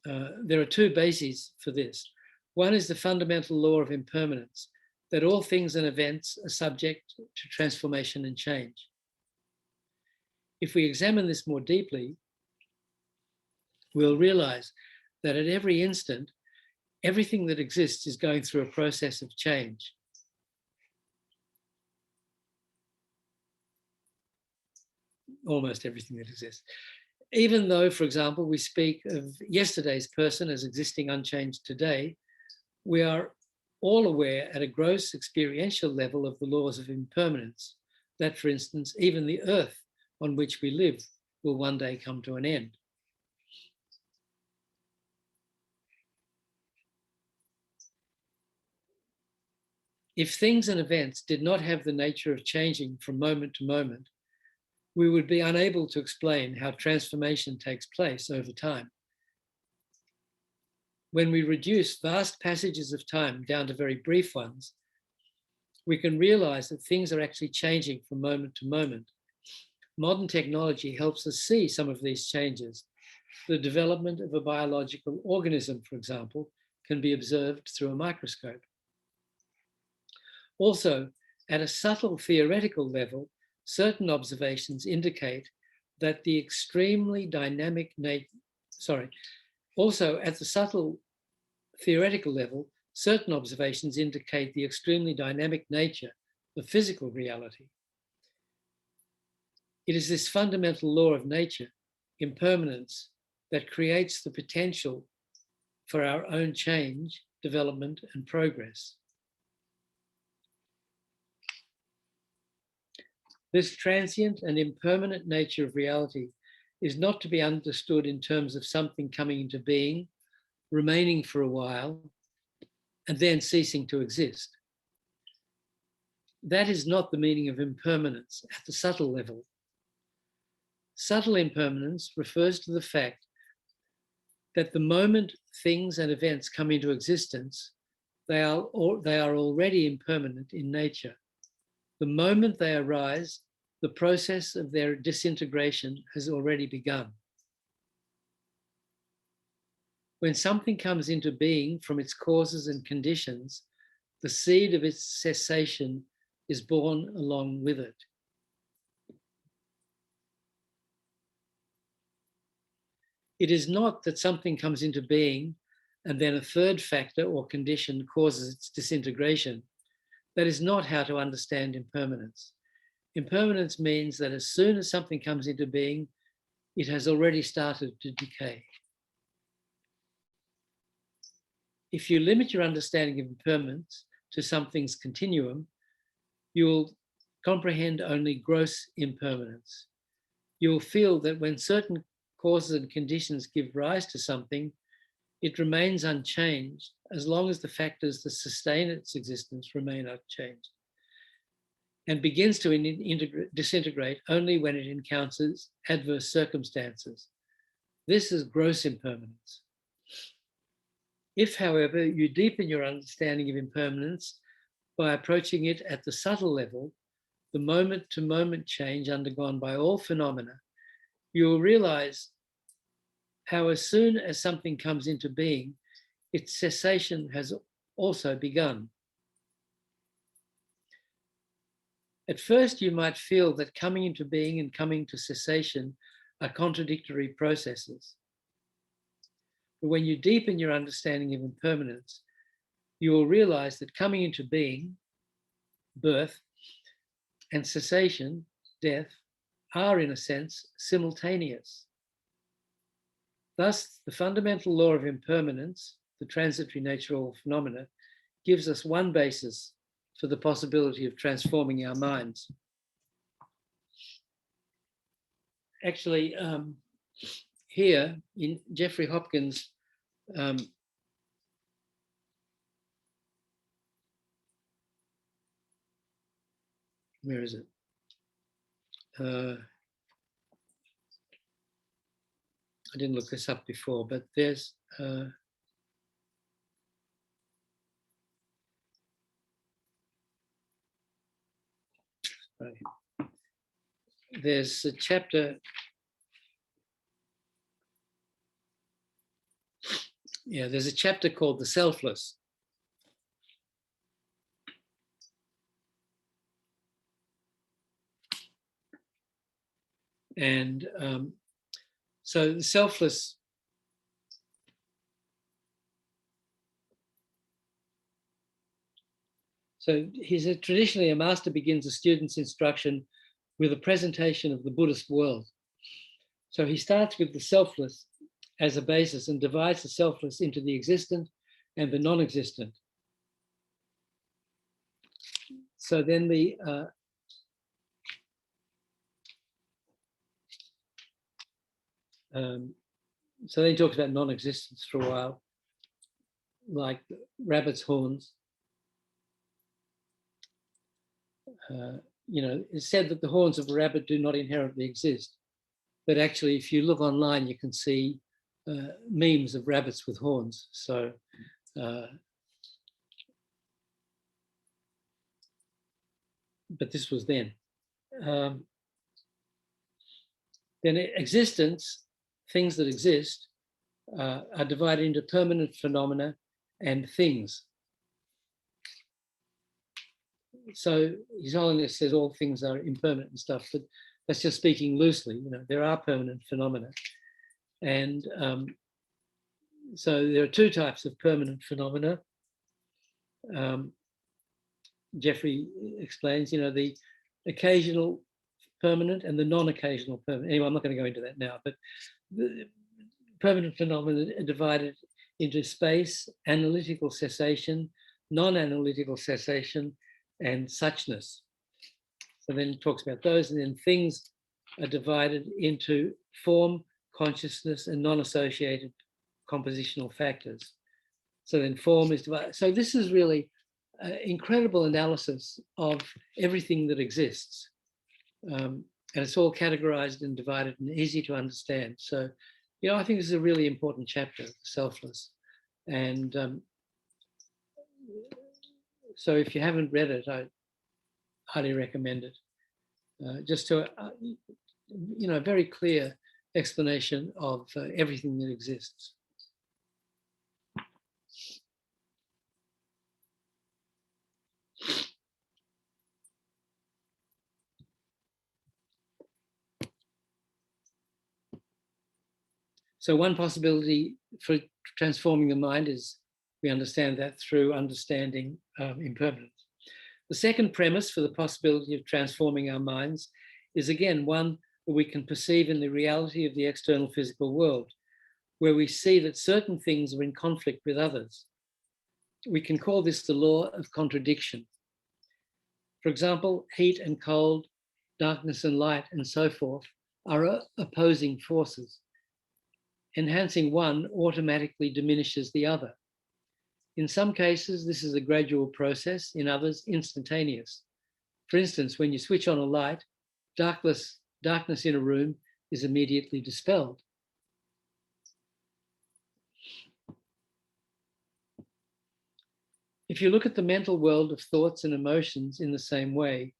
there are two bases for this. One is the fundamental law of impermanence, that all things and events are subject to transformation and change. If we examine this more deeply, we'll realize that at every instant, everything that exists is going through a process of change. Almost everything that exists. Even though, for example, we speak of yesterday's person as existing unchanged today, we are all aware at a gross experiential level of the laws of impermanence, that, for instance, even the earth on which we live will one day come to an end. If things and events did not have the nature of changing from moment to moment, we would be unable to explain how transformation takes place over time. When we reduce vast passages of time down to very brief ones, we can realize that things are actually changing from moment to moment. Modern technology helps us see some of these changes. The development of a biological organism, for example, can be observed through a microscope. Also, at a subtle theoretical level, certain observations indicate that the extremely dynamic also at the subtle theoretical level, certain observations indicate the extremely dynamic nature of physical reality. It is this fundamental law of nature, impermanence, that creates the potential for our own change, development, and progress. This transient and impermanent nature of reality is not to be understood in terms of something coming into being, remaining for a while, and then ceasing to exist. That is not the meaning of impermanence at the subtle level. Subtle impermanence refers to the fact that the moment things and events come into existence, they are already impermanent in nature. The moment they arise, the process of their disintegration has already begun. When something comes into being from its causes and conditions, the seed of its cessation is born along with it. It is not that something comes into being and then a third factor or condition causes its disintegration. That is not how to understand impermanence. Impermanence means that as soon as something comes into being, it has already started to decay. If you limit your understanding of impermanence to something's continuum, you will comprehend only gross impermanence. You will feel that when certain causes and conditions give rise to something, it remains unchanged as long as the factors that sustain its existence remain unchanged, and begins to disintegrate only when it encounters adverse circumstances. This is gross impermanence. If, however, you deepen your understanding of impermanence by approaching it at the subtle level, the moment-to-moment change undergone by all phenomena, you will realize how as soon as something comes into being, its cessation has also begun. At first, you might feel that coming into being and coming to cessation are contradictory processes. But when you deepen your understanding of impermanence, you will realize that coming into being, birth, and cessation, death, are in a sense simultaneous. Thus, the fundamental law of impermanence, the transitory nature of all phenomena, gives us one basis for the possibility of transforming our minds. Actually, here in Jeffrey Hopkins' where is it? I didn't look this up before, but there's there's a chapter there's a chapter called The Selfless. And so the selfless, so he said, traditionally a master begins a student's instruction with a presentation of the Buddhist world. So he starts with the selfless as a basis and divides the selfless into the existent and the non-existent. So then so then he talks about non-existence for a while, like rabbit's horns. It's said that the horns of a rabbit do not inherently exist. But actually, if you look online, you can see memes of rabbits with horns. So, but this was then. Then existence, things that exist, are divided into permanent phenomena and things. So His Holiness says all things are impermanent and stuff, but that's just speaking loosely. There are permanent phenomena. And so there are two types of permanent phenomena. Jeffrey explains, the occasional permanent and the non-occasional permanent. Anyway, I'm not going to go into that now, but the permanent phenomena are divided into space, analytical cessation, non-analytical cessation, and suchness. So then it talks about those, and then things are divided into form, consciousness, and non-associated compositional factors. So then form is divided. So this is really incredible analysis of everything that exists. And it's all categorized and divided and easy to understand. So, I think this is a really important chapter, selfless. And so if you haven't read it, I highly recommend it. Just to, a very clear explanation of everything that exists. So one possibility for transforming the mind is we understand that through understanding impermanence. The second premise for the possibility of transforming our minds is again one that we can perceive in the reality of the external physical world, where we see that certain things are in conflict with others. We can call this the law of contradiction. For example, heat and cold, darkness and light, and so forth are opposing forces. Enhancing one automatically diminishes the other. In some cases, this is a gradual process, in others, instantaneous. For instance, when you switch on a light, darkness in a room is immediately dispelled. If you look at the mental world of thoughts and emotions in the same way,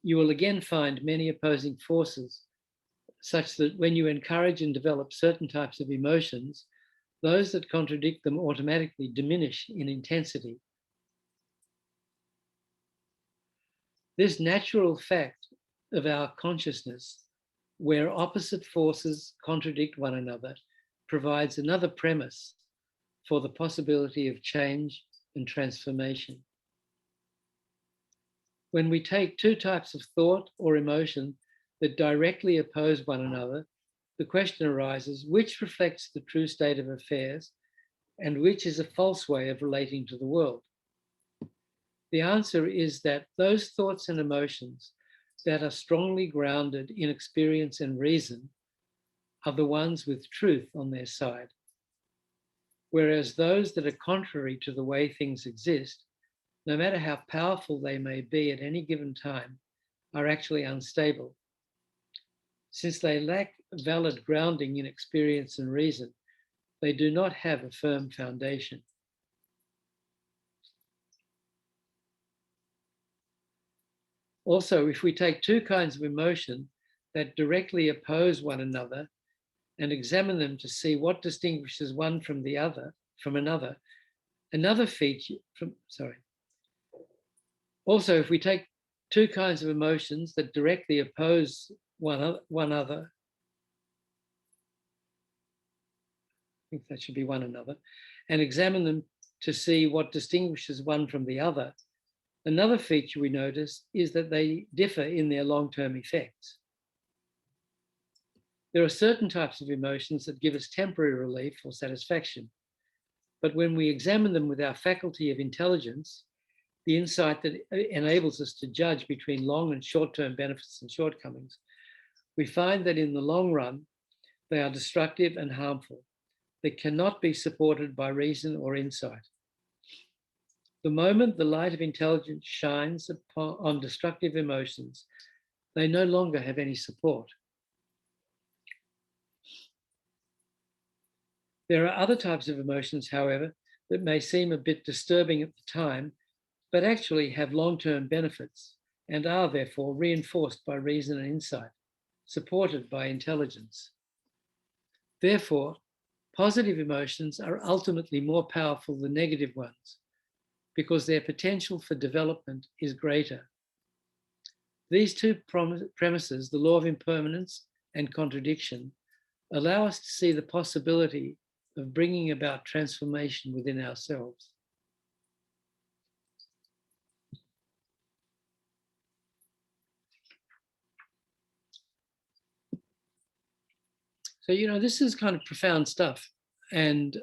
you will again find many opposing forces, such that when you encourage and develop certain types of emotions, those that contradict them automatically diminish in intensity. This natural fact of our consciousness, where opposite forces contradict one another, provides another premise for the possibility of change and transformation. When we take two types of thought or emotion that directly oppose one another, the question arises, which reflects the true state of affairs and which is a false way of relating to the world? The answer is that those thoughts and emotions that are strongly grounded in experience and reason are the ones with truth on their side, whereas those that are contrary to the way things exist, no matter how powerful they may be at any given time, are actually unstable. Since they lack valid grounding in experience and reason, they do not have a firm foundation. Also, if we take two kinds of emotion that directly oppose one another and examine them to see what distinguishes one from the other, from another. Another feature Also, if we take two kinds of emotions that directly oppose one another, I think that should be one another, and examine them to see what distinguishes one from the other, another feature we notice is that they differ in their long-term effects. There are certain types of emotions that give us temporary relief or satisfaction, but when we examine them with our faculty of intelligence, the insight that enables us to judge between long and short-term benefits and shortcomings, we find that in the long run, they are destructive and harmful. They cannot be supported by reason or insight. The moment the light of intelligence shines on destructive emotions, they no longer have any support. There are other types of emotions, however, that may seem a bit disturbing at the time, but actually have long-term benefits and are therefore reinforced by reason and insight, supported by intelligence. Therefore, positive emotions are ultimately more powerful than negative ones because their potential for development is greater. These two premises, the law of impermanence and contradiction, allow us to see the possibility of bringing about transformation within ourselves. So, this is kind of profound stuff. And,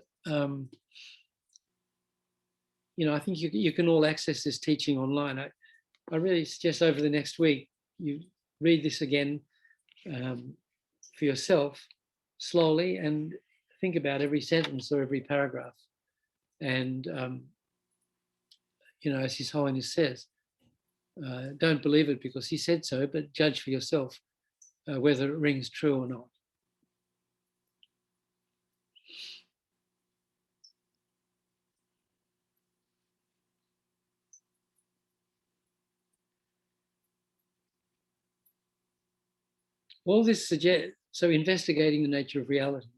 I think you can all access this teaching online. I really suggest over the next week, you read this again for yourself slowly and think about every sentence or every paragraph. And, as His Holiness says, don't believe it because he said so, but judge for yourself whether it rings true or not. All this suggests, so investigating the nature of reality,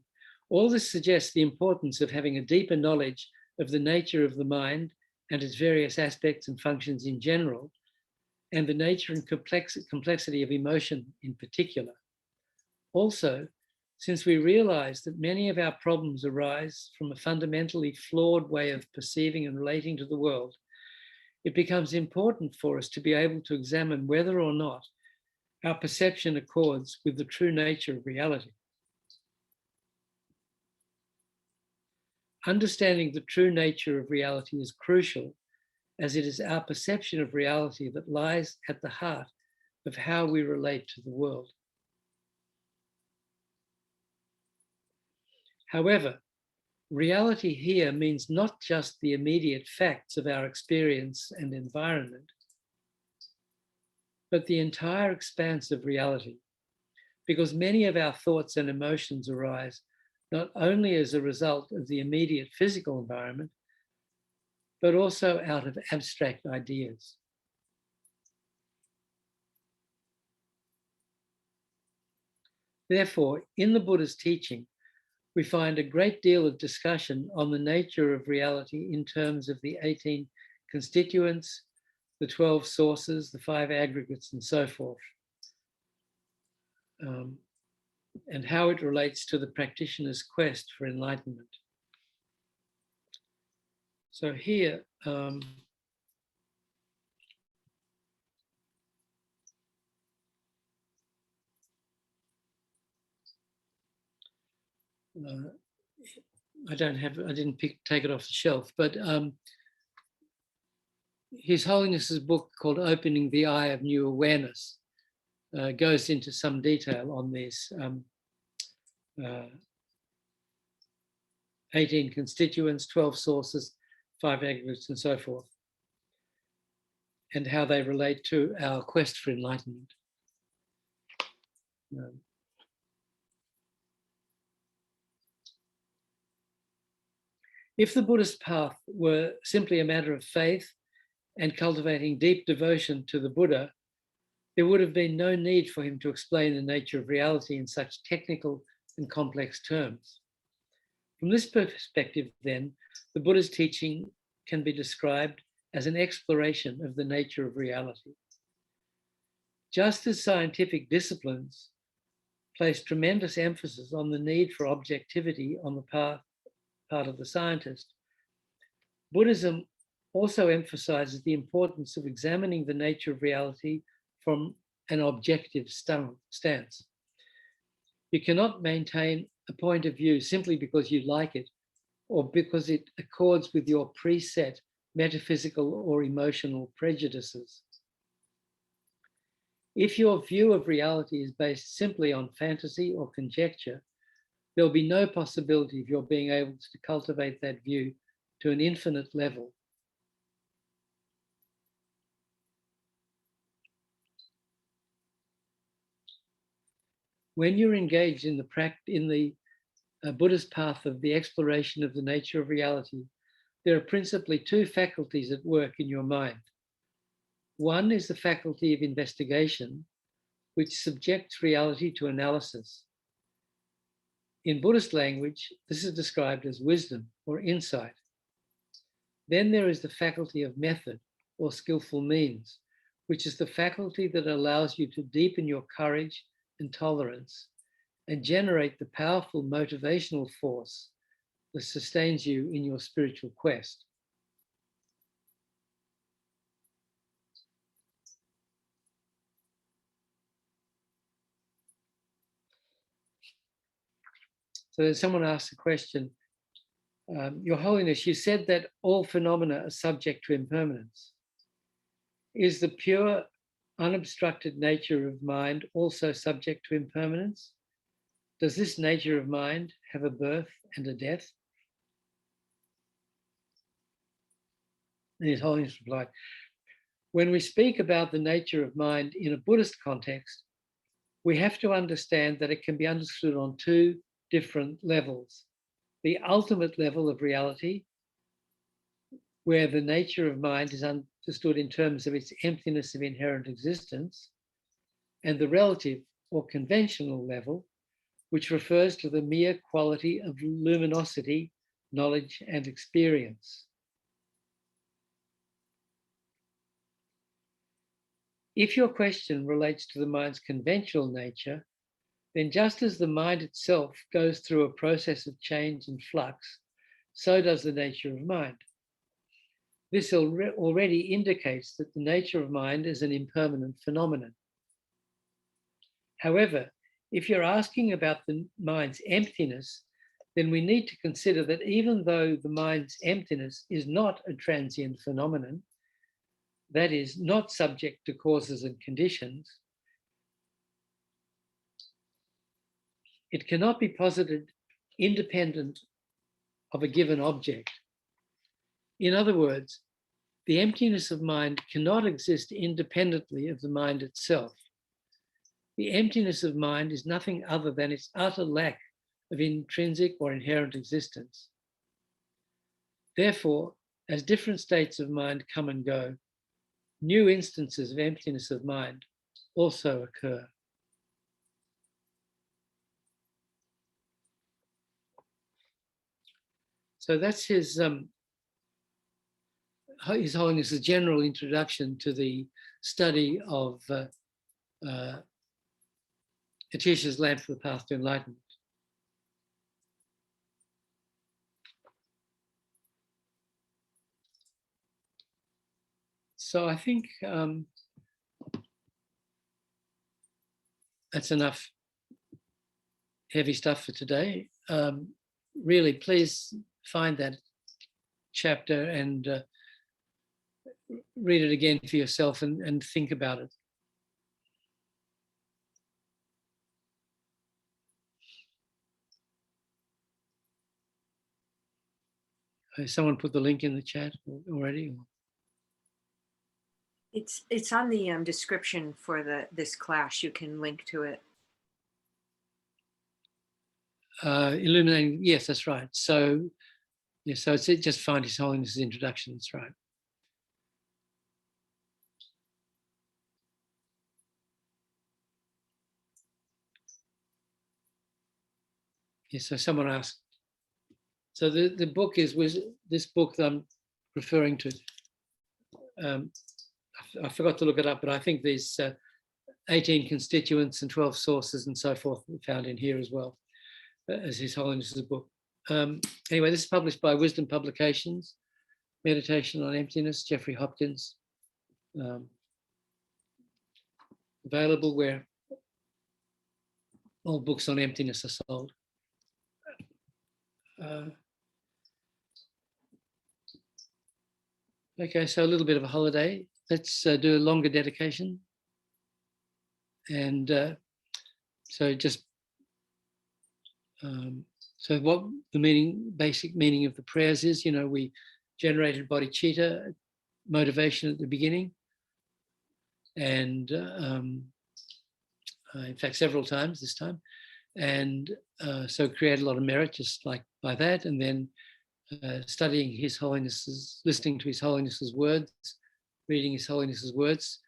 all this suggests the importance of having a deeper knowledge of the nature of the mind and its various aspects and functions in general, and the nature and complexity of emotion in particular. Also, since we realize that many of our problems arise from a fundamentally flawed way of perceiving and relating to the world, it becomes important for us to be able to examine whether or not our perception accords with the true nature of reality. Understanding the true nature of reality is crucial, as it is our perception of reality that lies at the heart of how we relate to the world. However, reality here means not just the immediate facts of our experience and environment, but the entire expanse of reality, because many of our thoughts and emotions arise not only as a result of the immediate physical environment, but also out of abstract ideas. Therefore, in the Buddha's teaching, we find a great deal of discussion on the nature of reality in terms of the 18 constituents, the 12 sources, the 5 aggregates, and so forth, and how it relates to the practitioner's quest for enlightenment. So here, I didn't take it off the shelf, but His Holiness's book called Opening the Eye of New Awareness goes into some detail on these 18 constituents, 12 sources, 5 aggregates, and so forth, and how they relate to our quest for enlightenment. If the Buddhist path were simply a matter of faith and cultivating deep devotion to the Buddha, there would have been no need for him to explain the nature of reality in such technical, and complex terms. From this perspective, then, the Buddha's teaching can be described as an exploration of the nature of reality. Just as scientific disciplines place tremendous emphasis on the need for objectivity on the part of the scientist, Buddhism also emphasizes the importance of examining the nature of reality from an objective stance. You cannot maintain a point of view simply because you like it or because it accords with your preset metaphysical or emotional prejudices. If your view of reality is based simply on fantasy or conjecture, there'll be no possibility of your being able to cultivate that view to an infinite level. When you're engaged in the Buddhist path of the exploration of the nature of reality, there are principally two faculties at work in your mind. One is the faculty of investigation, which subjects reality to analysis. In Buddhist language, this is described as wisdom or insight. Then there is the faculty of method or skillful means, which is the faculty that allows you to deepen your courage and tolerance and generate the powerful motivational force that sustains you in your spiritual quest. So someone asked a question, Your Holiness, you said that all phenomena are subject to impermanence. Is the pure, unobstructed nature of mind also subject to impermanence? Does this nature of mind have a birth and a death? And His Holiness replied, when we speak about the nature of mind in a Buddhist context, we have to understand that it can be understood on two different levels. The ultimate level of reality, where the nature of mind is understood in terms of its emptiness of inherent existence, and the relative or conventional level, which refers to the mere quality of luminosity, knowledge, and experience. If your question relates to the mind's conventional nature, then just as the mind itself goes through a process of change and flux, so does the nature of mind. This already indicates that the nature of mind is an impermanent phenomenon. However, if you're asking about the mind's emptiness, then we need to consider that even though the mind's emptiness is not a transient phenomenon, that is, not subject to causes and conditions, it cannot be posited independent of a given object. In other words, the emptiness of mind cannot exist independently of the mind itself. The emptiness of mind is nothing other than its utter lack of intrinsic or inherent existence. Therefore, as different states of mind come and go, new instances of emptiness of mind also occur. So that's His Holiness's general introduction to the study of Atisha's Lamp for the Path to Enlightenment. So I think that's enough heavy stuff for today. Really, please find that chapter and read it again for yourself and think about it. Someone put the link in the chat already? It's on the description for this class. You can link to it. Illuminating, yes, that's right. So, yeah, so it's just find His Holiness's introduction. That's right. so someone asked, so the book is this book that I'm referring to. I forgot to look it up, but I think there's 18 constituents and 12 sources and so forth found in here as well, as His Holiness's book. Anyway, this is published by Wisdom Publications, Meditation on Emptiness, Jeffrey Hopkins. Available where all books on emptiness are sold. Okay, so a little bit of a holiday. Let's do a longer dedication. And so what the basic meaning of the prayers is, we generated bodhicitta, motivation at the beginning. And in fact, several times this time. And so create a lot of merit just like by that. And then studying His Holiness's, listening to His Holiness's words, reading His Holiness's words,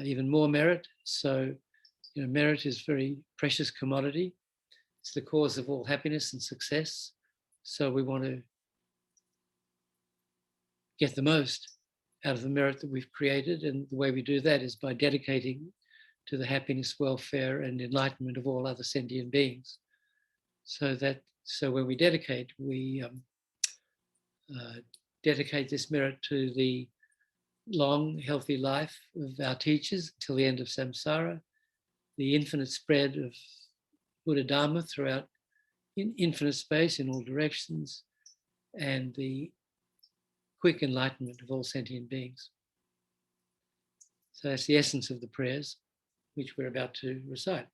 even more merit. So, merit is a very precious commodity. It's the cause of all happiness and success. So we want to get the most out of the merit that we've created. And the way we do that is by dedicating to the happiness, welfare, and enlightenment of all other sentient beings. So when we dedicate, we dedicate this merit to the long, healthy life of our teachers till the end of samsara, the infinite spread of Buddha Dharma throughout infinite space in all directions, and the quick enlightenment of all sentient beings. So that's the essence of the prayers, which we're about to recite.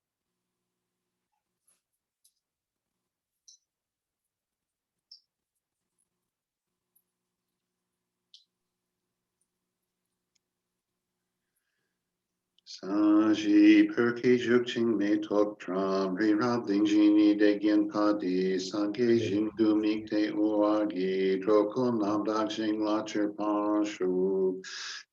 Saji perke jukching me tok tram ri rab ling jini de gen padi sange jindu mikte uagi trokon nam dakshing lacher pashu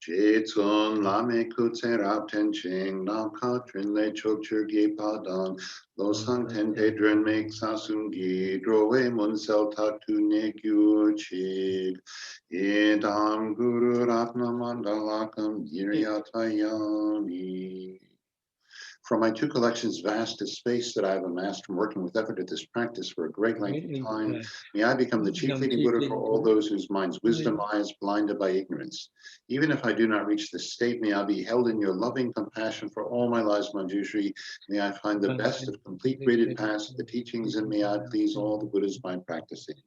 jetsun lame kutse rab tenching nam katrin le chokcher ge padang lo sang ten pedren make sasungi drowe munsel tatu ne gyurchig Idam Guru Ratna Mandalakam Niryatayami. From my two collections, vast is space that I have amassed from working with effort at this practice for a great length of time. May I become the chief leading Buddha for all those whose minds' wisdom lies blinded by ignorance. Even if I do not reach this state, may I be held in your loving compassion for all my lives, Manjushri. May I find the best of complete graded paths of the teachings, and may I please all the Buddhas by practicing.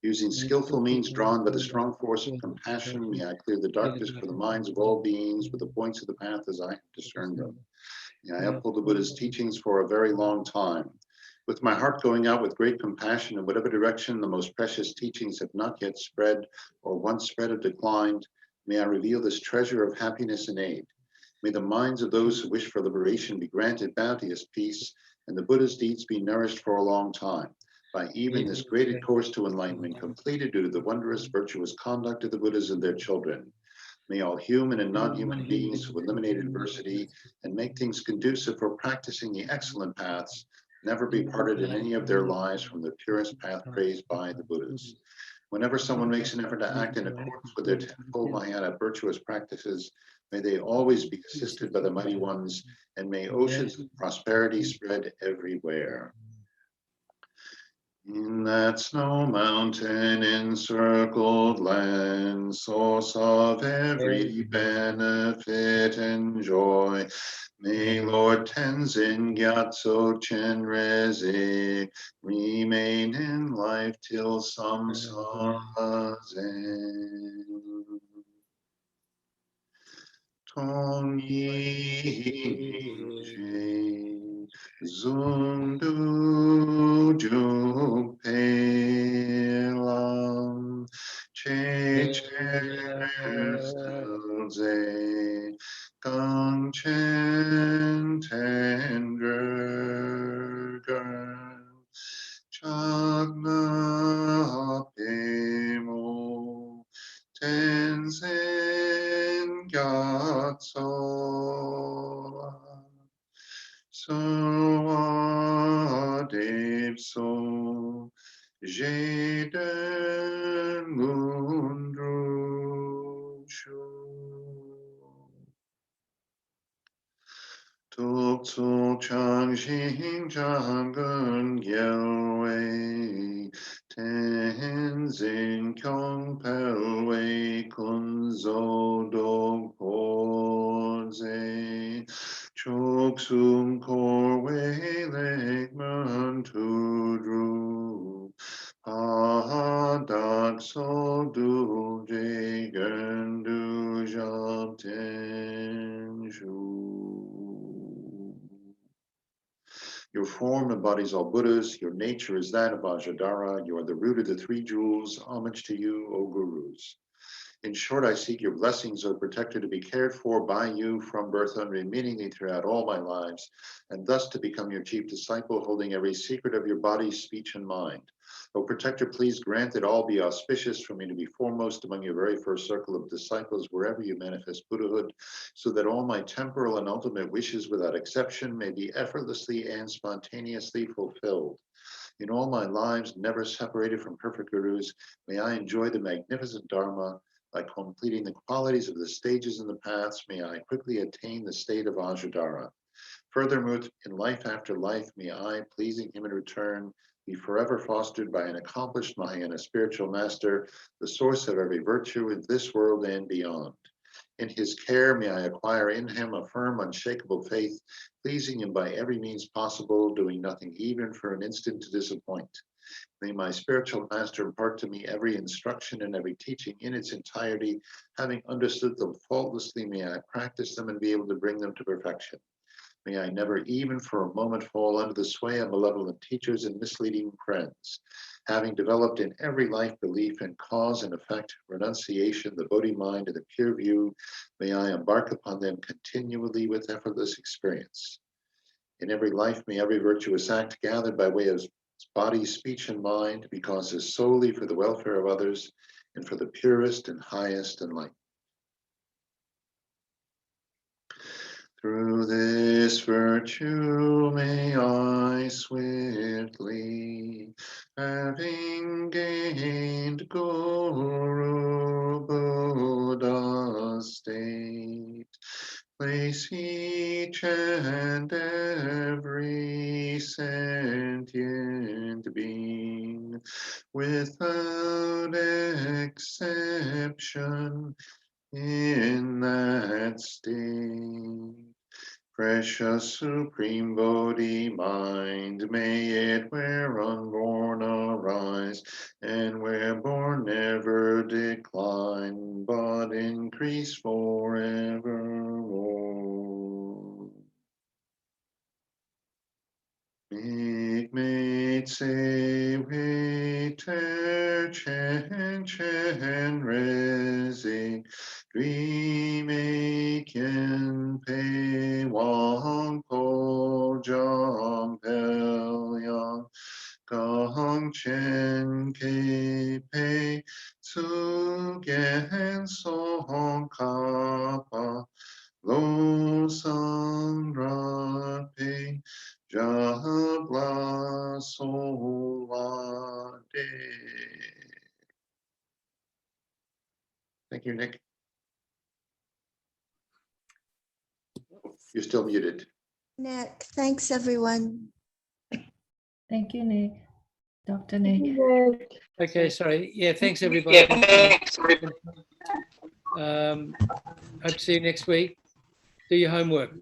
Using skillful means drawn by the strong force of compassion, may I clear the darkness for the minds of all beings with the points of the path as I have discerned them. May I uphold the Buddha's teachings for a very long time. With my heart going out with great compassion in whatever direction the most precious teachings have not yet spread, or once spread have declined, may I reveal this treasure of happiness and aid. May the minds of those who wish for liberation be granted bounteous peace, and the Buddha's deeds be nourished for a long time. By even this graded course to enlightenment completed due to the wondrous virtuous conduct of the Buddhas and their children. May all human and non-human beings who eliminate adversity and make things conducive for practicing the excellent paths never be parted in any of their lives from the purest path praised by the Buddhas. Whenever someone makes an effort to act in accordance with their tenfold Mahayana virtuous practices, may they always be assisted by the mighty ones, and may oceans of prosperity spread everywhere. In that snow mountain encircled land, source of every benefit and joy, may Lord Tenzin Gyatso Chenrezig remain in life till samsara's end. Tong Yi Zundu Juk Pelam Che Ze Gang Chen Tender Chagna Pemo Tenzen Gyatso Sawade ipso jeden mundru shu. Tuk tsuk chang xing chang gun gyelwei tenzin kyong pelwei kun zo dog porze chok sum kor wei lek man tu dru pa dak so du je gen du jab ten shu. Your form embodies all Buddhas. Your nature is that of Ajadara. You are the root of the three jewels. Homage to you, O Gurus. In short, I seek your blessings, O Protector, to be cared for by you from birth unremittingly throughout all my lives, and thus to become your chief disciple, holding every secret of your body, speech, and mind. O Protector, please grant that all be auspicious for me to be foremost among your very first circle of disciples wherever you manifest Buddhahood, so that all my temporal and ultimate wishes without exception may be effortlessly and spontaneously fulfilled. In all my lives, never separated from perfect Gurus, may I enjoy the magnificent Dharma. By completing the qualities of the stages and the paths, may I quickly attain the state of Ajadara. Furthermore, in life after life, may I, pleasing him in return, be forever fostered by an accomplished Mahayana spiritual master, the source of every virtue in this world and beyond. In his care, may I acquire in him a firm, unshakable faith, pleasing him by every means possible, doing nothing even for an instant to disappoint. May my spiritual master impart to me every instruction and every teaching in its entirety. Having understood them faultlessly, may I practice them and be able to bring them to perfection. May I never even for a moment fall under the sway of malevolent teachers and misleading friends. Having developed in every life belief in cause and effect, renunciation, the Bodhi mind, and the pure view, may I embark upon them continually with effortless experience. In every life, may every virtuous act gathered by way of body, speech, and mind be causes solely for the welfare of others and for the purest and highest enlightenment. Through this virtue may I swiftly, having gained Guru Buddha state, place each and every sentient being without exception in that state. Precious Supreme Bodhi mind, may it where unborn arise, and where born never decline, but increase forevermore. Mate say we ter chen chen rezi, dream kien pei wang po jam pel yang, gong chen ke pei tsu gen song ka lo sang ra pei Jabla Sola De. Thank you, Nick. You're still muted. Nick, thanks everyone. Thank you, Nick. Dr. Nick. Okay, sorry. Yeah, thanks everybody. Hope to see you next week. Do your homework.